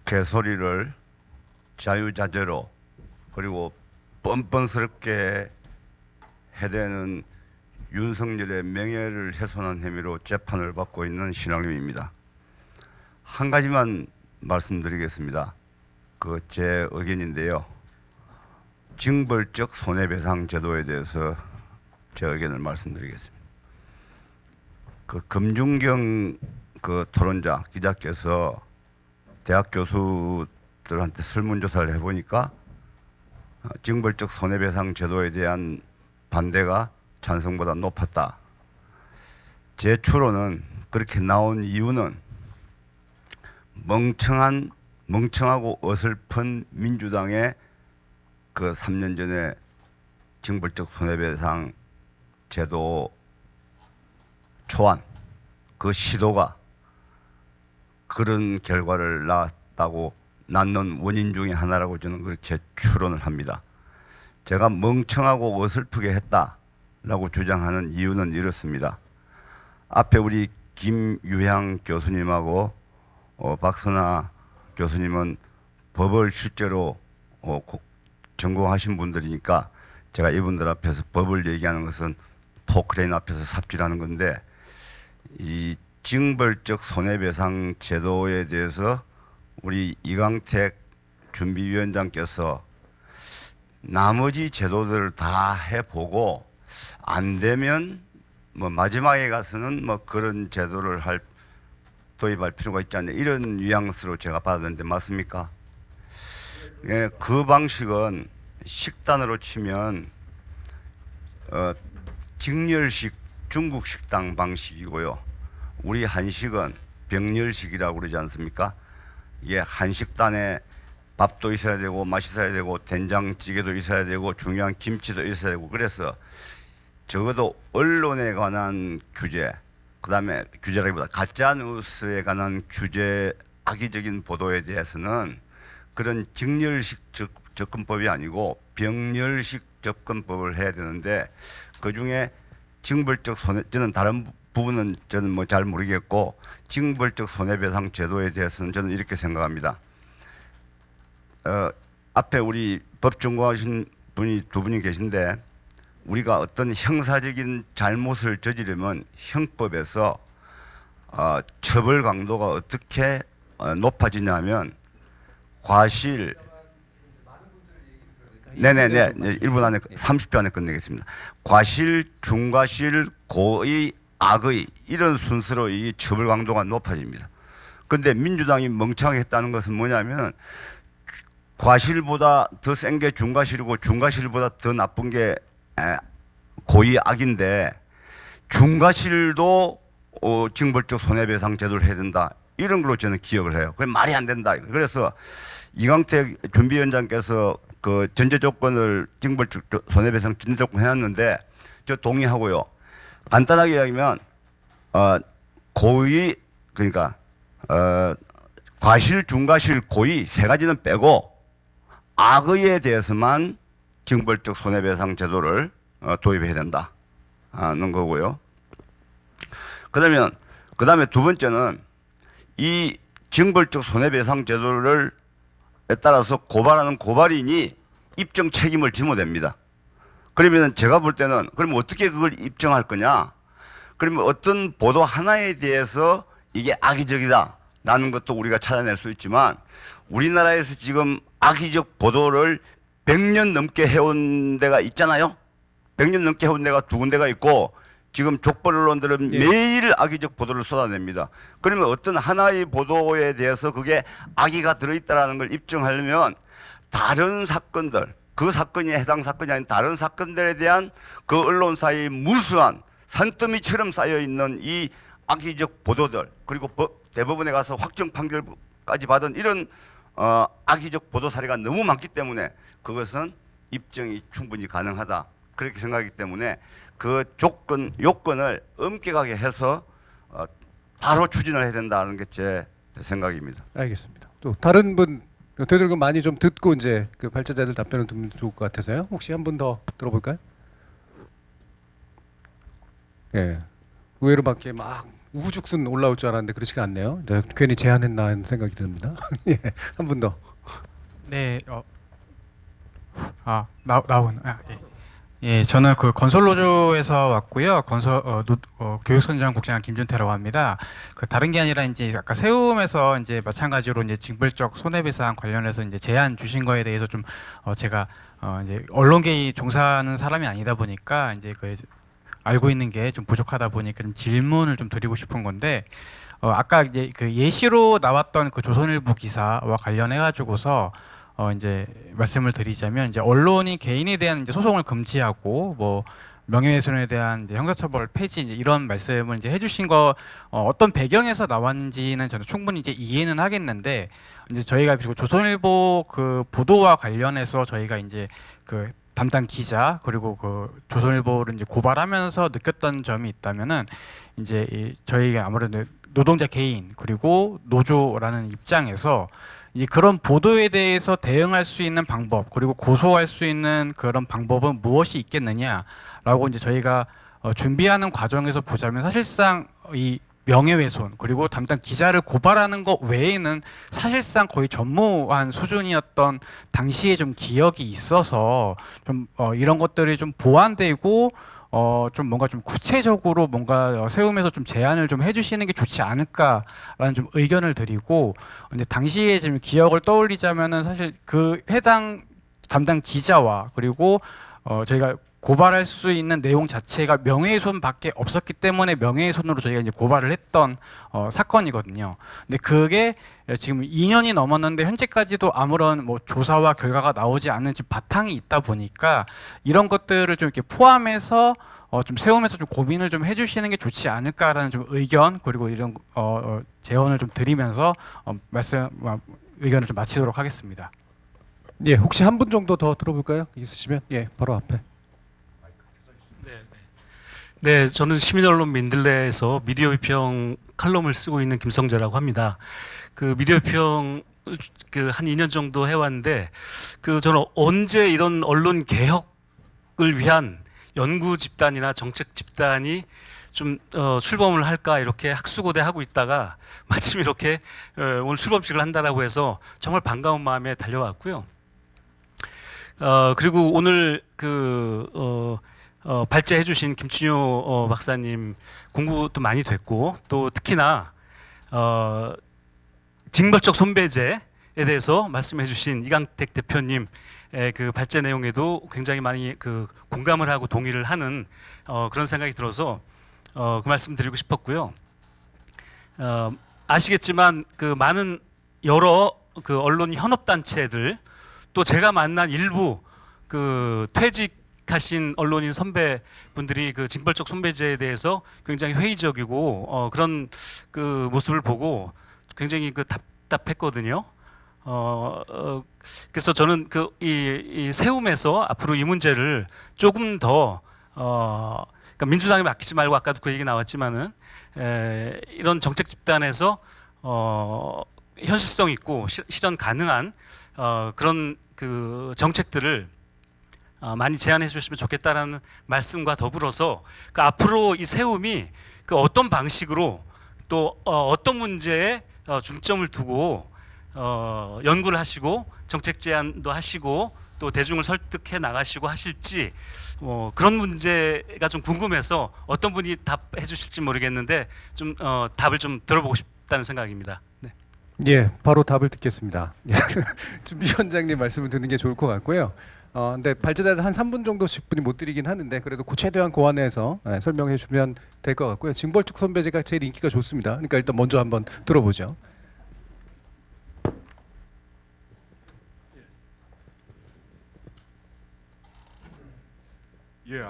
개소리를 자유자재로 그리고 뻔뻔스럽게 해대는 윤석열의 명예를 훼손한 혐의로 재판을 받고 있는 신학님입니다. 한 가지만 말씀드리겠습니다. 그 제 의견인데요. 징벌적 손해배상 제도에 대해서 제 의견을 말씀드리겠습니다. 그 금준경 그 토론자 기자께서 대학 교수들한테 설문조사를 해보니까 징벌적 손해배상 제도에 대한 반대가 찬성보다 높았다. 제 추론은 그렇게 나온 이유는 멍청하고 어설픈 민주당의 그 3년 전에 징벌적 손해배상 제도 초안 그 시도가 그런 결과를 낳는 원인 중에 하나라고 저는 그렇게 추론을 합니다. 제가 멍청하고 어설프게 했다라고 주장하는 이유는 이렇습니다. 앞에 우리 김유향 교수님하고 박선아 교수님은 법을 실제로 전공하신 분들이니까 제가 이분들 앞에서 법을 얘기하는 것은 포크레인 앞에서 삽질하는 건데, 이 징벌적 손해배상 제도에 대해서 우리 이강택 준비위원장께서 나머지 제도들을 다 해보고 안 되면 뭐 마지막에 가서는 뭐 그런 제도를 도입할 필요가 있지 않냐, 이런 뉘앙스로 제가 받았는데 맞습니까? 예, 그 방식은 식단으로 치면 직렬식 중국 식당 방식이고요. 우리 한식은 병렬식이라고 그러지 않습니까? 이게 한식단에 밥도 있어야 되고 맛있어야 되고 된장찌개도 있어야 되고 중요한 김치도 있어야 되고, 그래서 적어도 언론에 관한 규제, 그다음에 규제라기보다 가짜 뉴스에 관한 규제, 악의적인 보도에 대해서는 그런 직렬식 접근법이 아니고 병렬식 접근법을 해야 되는데, 그중에 징벌적 손해, 저는 다른 부분은 저는 뭐 잘 모르겠고, 징벌적 손해배상 제도에 대해서는 저는 이렇게 생각합니다. 앞에 우리 법 전공하신 분이 두 분이 계신데, 우리가 어떤 형사적인 잘못을 저지르면 형법에서 처벌 강도가 어떻게 높아지냐면 과실, 네네네, 1분 안에 30초 안에 끝내겠습니다. 과실, 중과실, 고의, 악의, 이런 순서로 이 처벌 강도가 높아집니다. 그런데 민주당이 멍청하게 했다는 것은 뭐냐면, 과실보다 더 센 게 중과실이고 중과실보다 더 나쁜 게 고의 악인데, 중과실도 징벌적 손해배상 제도를 해야 된다, 이런 걸로 저는 기억을 해요. 그게 말이 안 된다. 그래서 이강택 준비위원장께서 그 전제 조건을 징벌적 손해배상 전제 조건 해놨는데 저 동의하고요. 간단하게 이야기하면 고의, 그러니까 과실, 중과실, 고의 세 가지는 빼고 악의에 대해서만 징벌적 손해배상 제도를 도입해야 된다는 거고요. 그다음에 두 번째는 이 징벌적 손해배상 제도를 따라서 고발하는 고발인이 입증 책임을 지면 됩니다. 그러면 제가 볼 때는 그러면 어떻게 그걸 입증할 거냐? 그러면 어떤 보도 하나에 대해서 이게 악의적이다라는 것도 우리가 찾아낼 수 있지만 우리나라에서 지금 악의적 보도를 100년 넘게 해온 데가 있잖아요. 100년 넘게 해온 데가 두 군데가 있고 지금 족벌 언론들은 예. 매일 악의적 보도를 쏟아냅니다. 그러면 어떤 하나의 보도에 대해서 그게 악의가 들어있다는 걸 입증하려면 다른 사건들, 그 사건이 해당 사건이 아닌 다른 사건들에 대한 그 언론사의 무수한 산더미처럼 쌓여있는 이 악의적 보도들, 그리고 대법원에 가서 확정 판결까지 받은 이런 악의적 보도 사례가 너무 많기 때문에 그것은 입증이 충분히 가능하다, 그렇게 생각하기 때문에 그 요건을 엄격하게 해서 바로 추진을 해야 된다는 게 제 생각입니다. 알겠습니다. 또 다른 분 되도록 많이 좀 듣고 이제 그 발제자들 답변을 듣면 좋을 것 같아서요. 혹시 한 분 더 들어볼까요? 예, 의외로 밖에 막 우후죽순 올라올 줄 알았는데 그렇지가 않네요. 네, 괜히 제안했나 하는 생각이 듭니다. 예, 한 분 더. 네, 나온. 예. 예, 저는 그 건설노조에서 왔고요. 교육선정국장 김준태라고 합니다. 그 다른 게 아니라 이제 아까 세움에서 이제 마찬가지로 이제 징벌적 손해배상 관련해서 이제 제안 주신 거에 대해서 좀 제가 이제 언론계에 종사하는 사람이 아니다 보니까 이제 그 알고 있는 게 좀 부족하다 보니까 좀 질문을 좀 드리고 싶은 건데 아까 이제 그 예시로 나왔던 그 조선일보 기사와 관련해 가지고서 이제 말씀을 드리자면 이제 언론이 개인에 대한 이제 소송을 금지하고 뭐 명예훼손에 대한 이제 형사처벌 폐지 이제 이런 말씀을 이제 해주신 거 어떤 배경에서 나왔는지는 저는 충분히 이제 이해는 하겠는데 이제 저희가 그리고 조선일보 그 보도와 관련해서 저희가 이제 그 담당 기자 그리고 그 조선일보를 이제 고발하면서 느꼈던 점이 있다면은 이제 저희가 아무래도 노동자 개인 그리고 노조라는 입장에서 이제 그런 보도에 대해서 대응할 수 있는 방법 그리고 고소할 수 있는 그런 방법은 무엇이 있겠느냐라고 이제 저희가 준비하는 과정에서 보자면 사실상 이 명예훼손 그리고 담당 기자를 고발하는 것 외에는 사실상 거의 전무한 수준이었던 당시에 좀 기억이 있어서 좀 이런 것들이 좀 보완되고 좀 뭔가 좀 구체적으로 뭔가 세우면서 좀 제안을 좀 해주시는 게 좋지 않을까라는 좀 의견을 드리고 근데 당시에 지금 기억을 떠올리자면은 사실 그 해당 담당 기자와 그리고 저희가 고발할 수 있는 내용 자체가 명예훼손밖에 없었기 때문에 명예훼손으로 저희가 이제 고발을 했던 사건이거든요. 근데 그게 지금 2년이 넘었는데 현재까지도 아무런 뭐 조사와 결과가 나오지 않는 지금 바탕이 있다 보니까 이런 것들을 좀 이렇게 포함해서 좀 세우면서 좀 고민을 좀 해주시는 게 좋지 않을까라는 좀 의견 그리고 이런 제언을 좀 드리면서 의견을 좀 마치도록 하겠습니다. 예, 혹시 한 분 정도 더 들어볼까요? 있으시면 예, 바로 앞에. 네, 저는 시민언론 민들레에서 미디어 비평 칼럼을 쓰고 있는 김성재라고 합니다. 그 미디어 비평 그 한 2년 정도 해왔는데 그 저는 언제 이런 언론 개혁을 위한 연구 집단이나 정책 집단이 좀 출범을 할까 이렇게 학수고대 하고 있다가 마침 이렇게 오늘 출범식을 한다라고 해서 정말 반가운 마음에 달려왔고요. 그리고 오늘 발제해주신 김춘효 박사님 공부도 많이 됐고 또 특히나 징벌적 손배제에 대해서 말씀해주신 이강택 대표님 그 발제 내용에도 굉장히 많이 그 공감을 하고 동의를 하는 그런 생각이 들어서 그 말씀 드리고 싶었고요. 아시겠지만 그 많은 여러 그 언론 현업 단체들 또 제가 만난 일부 그 퇴직하신 언론인 선배분들이 그 징벌적 손배제에 대해서 굉장히 회의적이고 그런 그 모습을 보고 굉장히 그 답답했거든요. 그래서 저는 이 세움에서 앞으로 이 문제를 조금 더 그러니까 민주당에 맡기지 말고 아까도 그 얘기 나왔지만은 이런 정책 집단에서 현실성 있고 실현 가능한 그런 그 정책들을 많이 제안해 주시면 좋겠다라는 말씀과 더불어서 그 앞으로 이 세움이 그 어떤 방식으로 또 어떤 문제에 중점을 두고 연구를 하시고 정책 제안도 하시고 또 대중을 설득해 나가시고 하실지 그런 문제가 좀 궁금해서 어떤 분이 답해 주실지 모르겠는데 좀 답을 좀 들어보고 싶다는 생각입니다. 네. 예, 바로 답을 듣겠습니다. 준비위원장님 말씀을 듣는 게 좋을 것 같고요. 근데 발제자들 한 3분 정도씩 분이 못 드리긴 하는데 그래도 최대한 고안해서 설명해 주면 될 것 같고요. 징벌적 손배제가 제일 인기가 좋습니다. 그러니까 일단 먼저 한번 들어보죠. 예,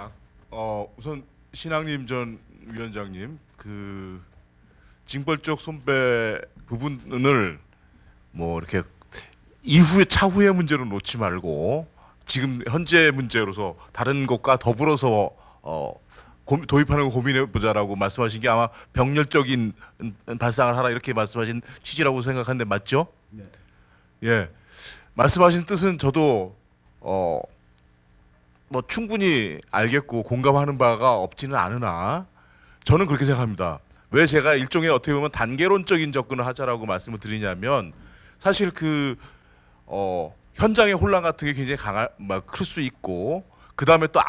우선 신학님 전 위원장님 그 징벌적 손배 부분을 뭐 이렇게 이후에 차후의 문제로 놓지 말고 지금 현재 문제로서 다른 것과 더불어서 도입하는 거 고민해 보자라고 말씀하신 게 아마 병렬적인 발상을 하라 이렇게 말씀하신 취지라고 생각하는데 맞죠? 네. 예, 말씀하신 뜻은 저도 뭐 충분히 알겠고 공감하는 바가 없지는 않으나 저는 그렇게 생각합니다. 왜 제가 일종의 어떻게 보면 단계론적인 접근을 하자라고 말씀을 드리냐면 사실 현장의 혼란 같은 게 굉장히 클 수 있고 그 다음에 또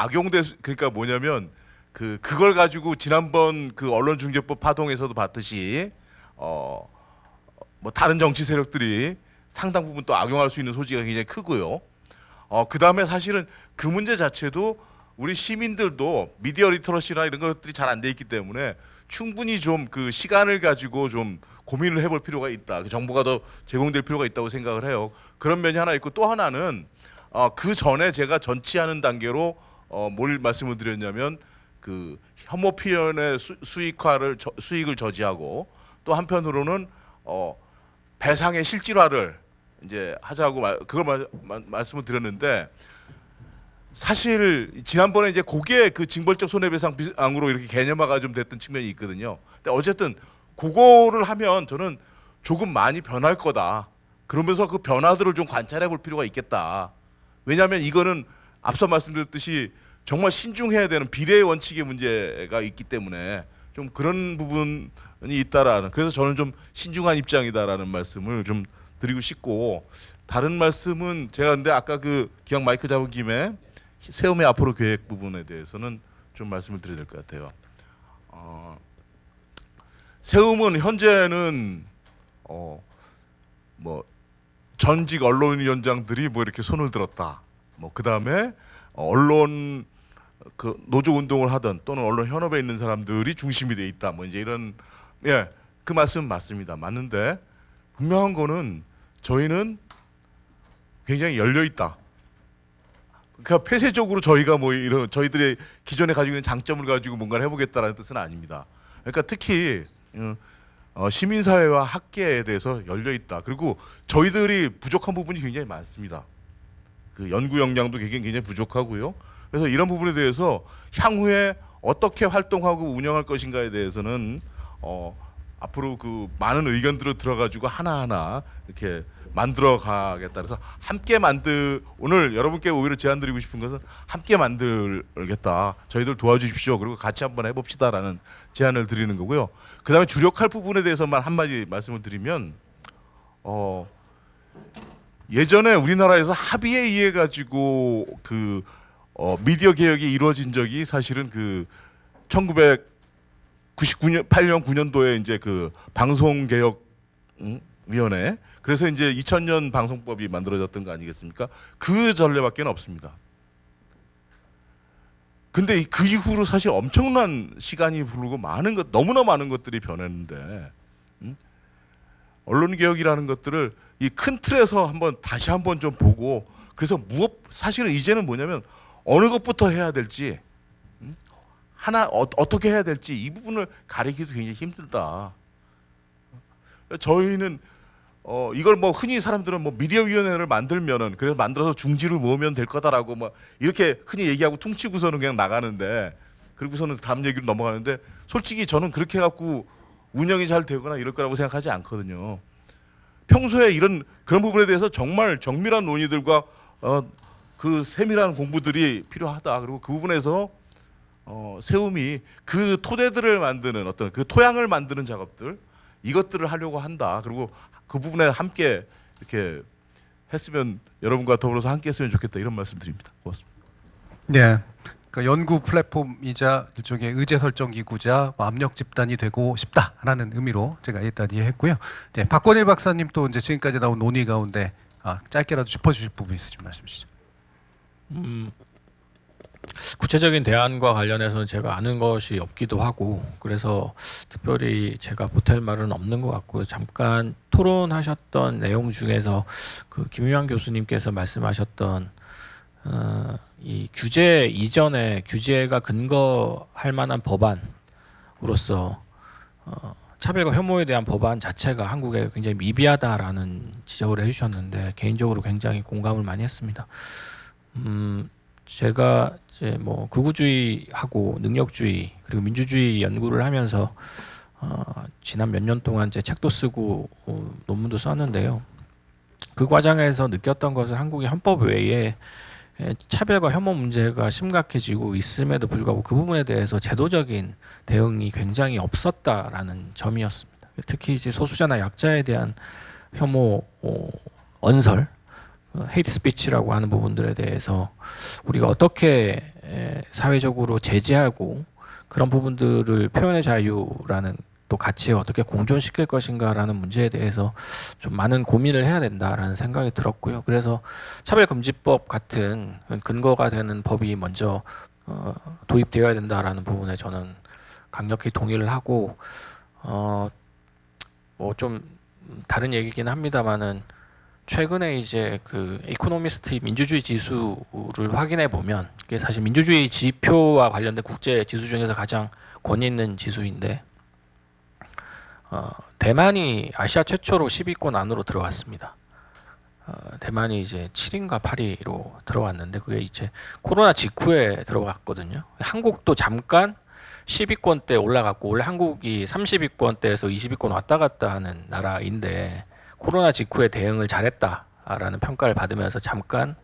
그러니까 뭐냐면 그걸 가지고 지난번 그 언론중재법 파동에서도 봤듯이 뭐 다른 정치 세력들이 상당 부분 또 악용할 수 있는 소지가 굉장히 크고요. 그 다음에 사실은 그 문제 자체도 우리 시민들도 미디어 리터러시나 이런 것들이 잘 안 돼 있기 때문에 충분히 좀 그 시간을 가지고 좀 고민을 해볼 필요가 있다. 그 정보가 더 제공될 필요가 있다고 생각을 해요. 그런 면이 하나 있고 또 하나는 그 전에 제가 전치하는 단계로 뭘 말씀을 드렸냐면 그 혐오 표현의 수익을 저지하고 또 한편으로는 배상의 실질화를 이제 하자고 그걸 말씀을 드렸는데 사실 지난번에 이제 그게 그 징벌적 손해배상으로 이렇게 개념화가 좀 됐던 측면이 있거든요. 근데 어쨌든 그거를 하면 저는 조금 많이 변할 거다. 그러면서 그 변화들을 좀 관찰해 볼 필요가 있겠다. 왜냐하면 이거는 앞서 말씀드렸듯이 정말 신중해야 되는 비례의 원칙의 문제가 있기 때문에 좀 그런 부분이 있다라는, 그래서 저는 좀 신중한 입장이다라는 말씀을 좀 드리고 싶고, 다른 말씀은 제가 근데 아까 그 기왕 마이크 잡은 김에 세움의 앞으로 계획 부분에 대해서는 좀 말씀을 드려야 될 것 같아요. 세움은 현재는 뭐 전직 언론위원장들이 뭐 이렇게 손을 들었다. 뭐 그 다음에 언론 그 노조 운동을 하던 또는 언론 현업에 있는 사람들이 중심이 돼 있다. 뭐 이제 이런, 예, 그 말씀 맞습니다. 맞는데 분명한 거는 저희는 굉장히 열려 있다. 그러니까 폐쇄적으로 저희가 뭐 이런 저희들의 기존에 가지고 있는 장점을 가지고 뭔가를 해보겠다라는 뜻은 아닙니다. 그러니까 특히 시민사회와 학계에 대해서 열려 있다. 그리고 저희들이 부족한 부분이 굉장히 많습니다. 그 연구 역량도 굉장히 부족하고요. 그래서 이런 부분에 대해서 향후에 어떻게 활동하고 운영할 것인가에 대해서는 앞으로 그 많은 의견들을 들어가지고 하나하나 이렇게 만들어 가겠다. 그래서 함께 오늘 여러분께 오히려 제안 드리고 싶은 것은 함께 만들겠다. 저희들 도와주십시오. 그리고 같이 한번 해봅시다라는 제안을 드리는 거고요. 그 다음에 주력할 부분에 대해서만 한마디 말씀을 드리면, 예전에 우리나라에서 합의에 의해 가지고 그 미디어 개혁이 이루어진 적이 사실은 그 1998년 9년도에 이제 그 방송개혁 위원회, 그래서 이제 2000년 방송법이 만들어졌던 거 아니겠습니까? 그 전례밖에 없습니다. 근데 그 이후로 사실 엄청난 시간이 흐르고 너무나 많은 것들이 변했는데, 언론 개혁이라는 것들을 이 큰 틀에서 다시 한번 좀 보고, 그래서 사실은 이제는 뭐냐면 어느 것부터 해야 될지, 어떻게 해야 될지 이 부분을 가리기도 굉장히 힘들다. 저희는 이걸 뭐 흔히 사람들은 뭐 미디어위원회를 만들면은, 그래서 만들어서 중지를 모으면 될 거다라고 뭐 이렇게 흔히 얘기하고 퉁치고서는 그냥 나가는데, 그리고서는 다음 얘기로 넘어가는데, 솔직히 저는 그렇게 해갖고 운영이 잘 되거나 이럴 거라고 생각하지 않거든요. 평소에 그런 부분에 대해서 정말 정밀한 논의들과 그 세밀한 공부들이 필요하다. 그리고 그 부분에서 세움이 그 토대들을 만드는 어떤 그 토양을 만드는 작업들, 이것들을 하려고 한다. 그리고 그 부분에 함께 이렇게 했으면 여러분과 더불어서 함께 했으면 좋겠다 이런 말씀드립니다. 고맙습니다. 네. 그러니까 연구 플랫폼이자 일종의 의제 설정 기구자 뭐 압력 집단이 되고 싶다라는 의미로 제가 일단 이해했고요. 이제 박권일 박사님 또 이제 지금까지 나온 논의 가운데 짧게라도 짚어주실 부분 있으시면 말씀 주시죠. 구체적인 대안과 관련해서는 제가 아는 것이 없기도 하고 그래서 특별히 제가 보탤 말은 없는 것 같고요. 잠깐 토론하셨던 내용 중에서 그 김유한 교수님께서 말씀하셨던 이 규제 이전에 규제가 근거할 만한 법안으로서 차별과 혐오에 대한 법안 자체가 한국에 굉장히 미비하다라는 지적을 해주셨는데 개인적으로 굉장히 공감을 많이 했습니다. 제가 이제 뭐 극우주의하고 능력주의 그리고 민주주의 연구를 하면서 지난 몇 년 동안 제 책도 쓰고 논문도 썼는데요. 그 과정에서 느꼈던 것은 한국의 헌법 외에 차별과 혐오 문제가 심각해지고 있음에도 불구하고 그 부분에 대해서 제도적인 대응이 굉장히 없었다라는 점이었습니다. 특히 이제 소수자나 약자에 대한 혐오 언설, 헤이트 스피치라고 하는 부분들에 대해서 우리가 어떻게 사회적으로 제재하고 그런 부분들을 표현의 자유라는 또 가치에 어떻게 공존시킬 것인가라는 문제에 대해서 좀 많은 고민을 해야 된다라는 생각이 들었고요. 그래서 차별금지법 같은 근거가 되는 법이 먼저 도입되어야 된다라는 부분에 저는 강력히 동의를 하고 뭐 좀 다른 얘기긴 합니다만은 최근에 이제 그 이코노미스트 민주주의 지수를 확인해 보면 이게 사실 민주주의 지표와 관련된 국제 지수 중에서 가장 권위 있는 지수인데 대만이 아시아 최초로 10위권 안으로 들어갔습니다. 대만이 이제 7위인가 8위로 들어왔는데 그게 이제 코로나 직후에 들어갔거든요. 한국도 잠깐 10위권대 올라갔고 원래 한국이 30위권대에서 20위권 왔다 갔다 하는 나라인데 코로나 직후에 대응을 잘했다라는 평가를 받으면서 잠깐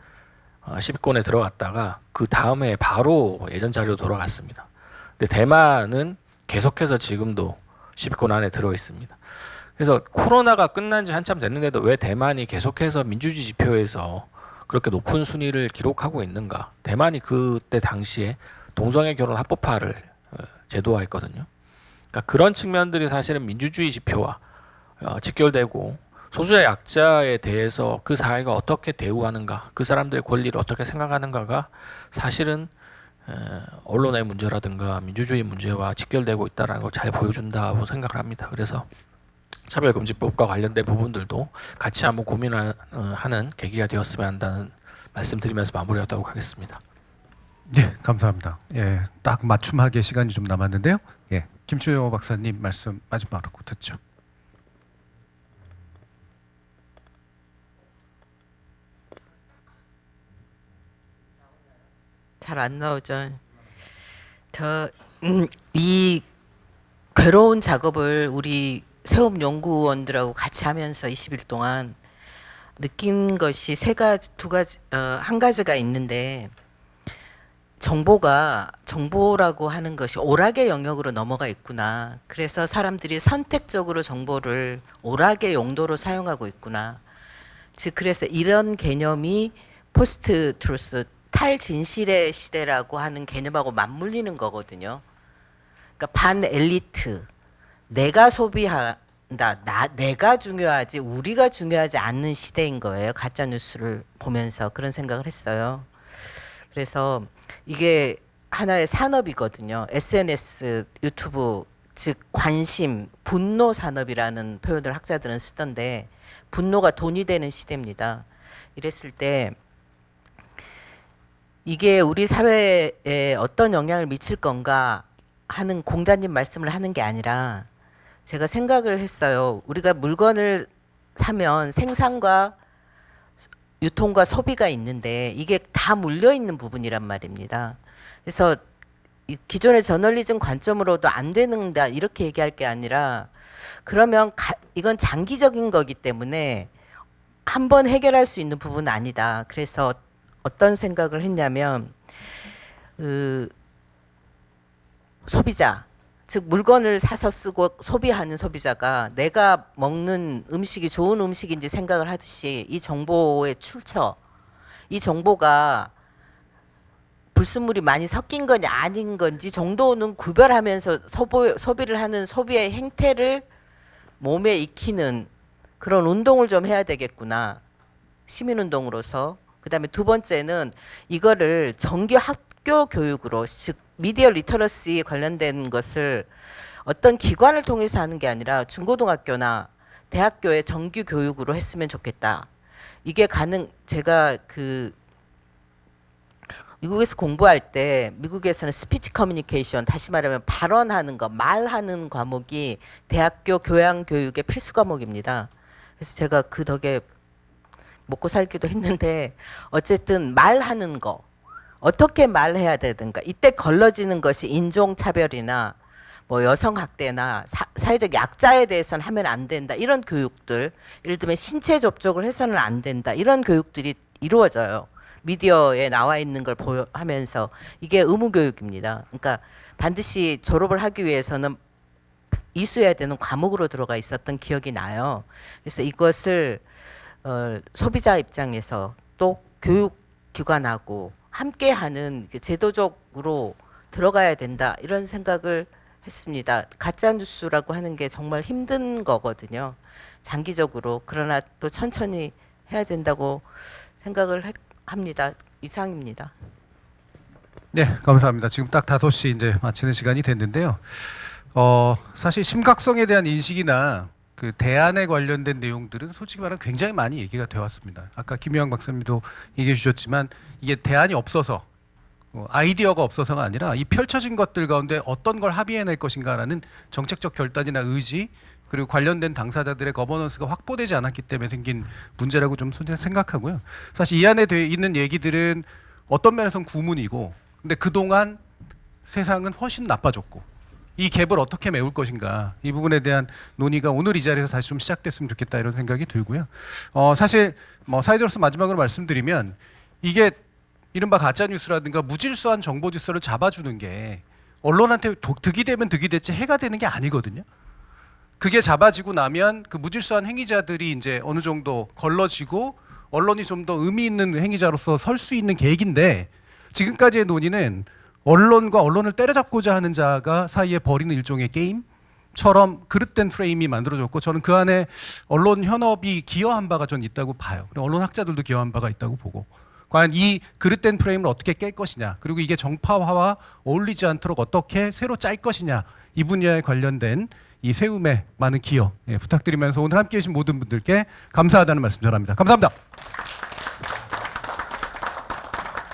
10위권에 들어갔다가 그 다음에 바로 예전 자리로 돌아갔습니다. 근데 대만은 계속해서 지금도 10위권 안에 들어 있습니다. 그래서 코로나가 끝난 지 한참 됐는데도 왜 대만이 계속해서 민주주의 지표에서 그렇게 높은 순위를 기록하고 있는가? 대만이 그때 당시에 동성애 결혼 합법화를 제도화했거든요. 그러니까 그런 측면들이 사실은 민주주의 지표와 직결되고 소수자 약자에 대해서 그 사회가 어떻게 대우하는가, 그 사람들의 권리를 어떻게 생각하는가가 사실은 언론의 문제라든가 민주주의 문제와 직결되고 있다는 걸 잘 보여준다고 생각을 합니다. 그래서 차별금지법과 관련된 부분들도 같이 한번 고민하는 계기가 되었으면 한다는 말씀드리면서 마무리하도록 하겠습니다. 예, 감사합니다. 예, 딱 맞춤하게 시간이 좀 남았는데요. 예, 김춘호 박사님 말씀 마지막으로 듣죠. 잘 안 나오죠. 이 괴로운 작업을 우리 세움 연구원들하고 같이 하면서 20일 동안 느낀 것이 한 가지가 있는데 정보라고 하는 것이 오락의 영역으로 넘어가 있구나. 그래서 사람들이 선택적으로 정보를 오락의 용도로 사용하고 있구나. 즉 그래서 이런 개념이 포스트 트루스 탈진실의 시대라고 하는 개념하고 맞물리는 거거든요. 그러니까 반 엘리트, 내가 소비한다, 내가 중요하지 우리가 중요하지 않는 시대인 거예요. 가짜 뉴스를 보면서 그런 생각을 했어요. 그래서 이게 하나의 산업이거든요. SNS, 유튜브, 즉 관심, 분노 산업이라는 표현을 학자들은 쓰던데 분노가 돈이 되는 시대입니다. 이랬을 때 이게 우리 사회에 어떤 영향을 미칠 건가 하는 공자님 말씀을 하는 게 아니라 제가 생각을 했어요. 우리가 물건을 사면 생산과 유통과 소비가 있는데 이게 다 물려있는 부분이란 말입니다. 그래서 기존의 저널리즘 관점으로도 안 되는다 이렇게 얘기할 게 아니라 그러면 이건 장기적인 거기 때문에 한번 해결할 수 있는 부분은 아니다. 그래서 어떤 생각을 했냐면 소비자 즉 물건을 사서 쓰고 소비하는 소비자가 내가 먹는 음식이 좋은 음식인지 생각을 하듯이 이 정보의 출처, 이 정보가 불순물이 많이 섞인 건지 아닌 건지 정도는 구별하면서 소비를 하는 소비의 행태를 몸에 익히는 그런 운동을 좀 해야 되겠구나. 시민운동으로서. 그다음에 두 번째는 이거를 정규 학교 교육으로, 즉 미디어 리터러시 관련된 것을 어떤 기관을 통해서 하는 게 아니라 중고등학교나 대학교의 정규 교육으로 했으면 좋겠다. 이게 제가 미국에서 공부할 때 미국에서는 스피치 커뮤니케이션, 다시 말하면 발언하는 거, 말하는 과목이 대학교 교양 교육의 필수 과목입니다. 그래서 제가 그 덕에 먹고 살기도 했는데 어쨌든 말하는 거, 어떻게 말해야 되든가, 이때 걸러지는 것이 인종차별이나 뭐 여성학대나 사회적 약자에 대해서는 하면 안 된다, 이런 교육들, 예를 들면 신체 접촉을 해서는 안 된다, 이런 교육들이 이루어져요. 미디어에 나와 있는 걸 하면서 이게 의무교육입니다. 그러니까 반드시 졸업을 하기 위해서는 이수해야 되는 과목으로 들어가 있었던 기억이 나요. 그래서 이것을 소비자 입장에서 또 교육기관하고 함께하는 제도적으로 들어가야 된다, 이런 생각을 했습니다. 가짜 뉴스라고 하는 게 정말 힘든 거거든요. 장기적으로. 그러나 또 천천히 해야 된다고 생각을 합니다. 이상입니다. 네, 감사합니다. 지금 딱 5시 이제 마치는 시간이 됐는데요. 사실 심각성에 대한 인식이나 그 대안에 관련된 내용들은 솔직히 말하면 굉장히 많이 얘기가 되어 왔습니다. 아까 김유영 박사님도 얘기해 주셨지만 이게 대안이 없어서, 아이디어가 없어서가 아니라 이 펼쳐진 것들 가운데 어떤 걸 합의해낼 것인가라는 정책적 결단이나 의지, 그리고 관련된 당사자들의 거버넌스가 확보되지 않았기 때문에 생긴 문제라고 좀 생각하고요. 사실 이 안에 되어 있는 얘기들은 어떤 면에서는 구문이고, 근데 그동안 세상은 훨씬 나빠졌고, 이 갭을 어떻게 메울 것인가, 이 부분에 대한 논의가 오늘 이 자리에서 다시 좀 시작됐으면 좋겠다, 이런 생각이 들고요. 사실 사회자로서 마지막으로 말씀드리면, 이게 이른바 가짜뉴스라든가 무질서한 정보 질서를 잡아주는 게 언론한테 득이 되면 득이 됐지 해가 되는 게 아니거든요. 그게 잡아지고 나면 그 무질서한 행위자들이 이제 어느 정도 걸러지고 언론이 좀 더 의미 있는 행위자로서 설 수 있는 계획인데, 지금까지의 논의는 언론과 언론을 때려잡고자 하는 자가 사이에 벌이는 일종의 게임처럼 그릇된 프레임이 만들어졌고, 저는 그 안에 언론 현업이 기여한 바가 전 있다고 봐요. 그리고 언론 학자들도 기여한 바가 있다고 보고, 과연 이 그릇된 프레임을 어떻게 깰 것이냐, 그리고 이게 정파화와 어울리지 않도록 어떻게 새로 짤 것이냐, 이 분야에 관련된 이 세움에 많은 기여 부탁드리면서 오늘 함께해 주신 모든 분들께 감사하다는 말씀 전합니다. 감사합니다.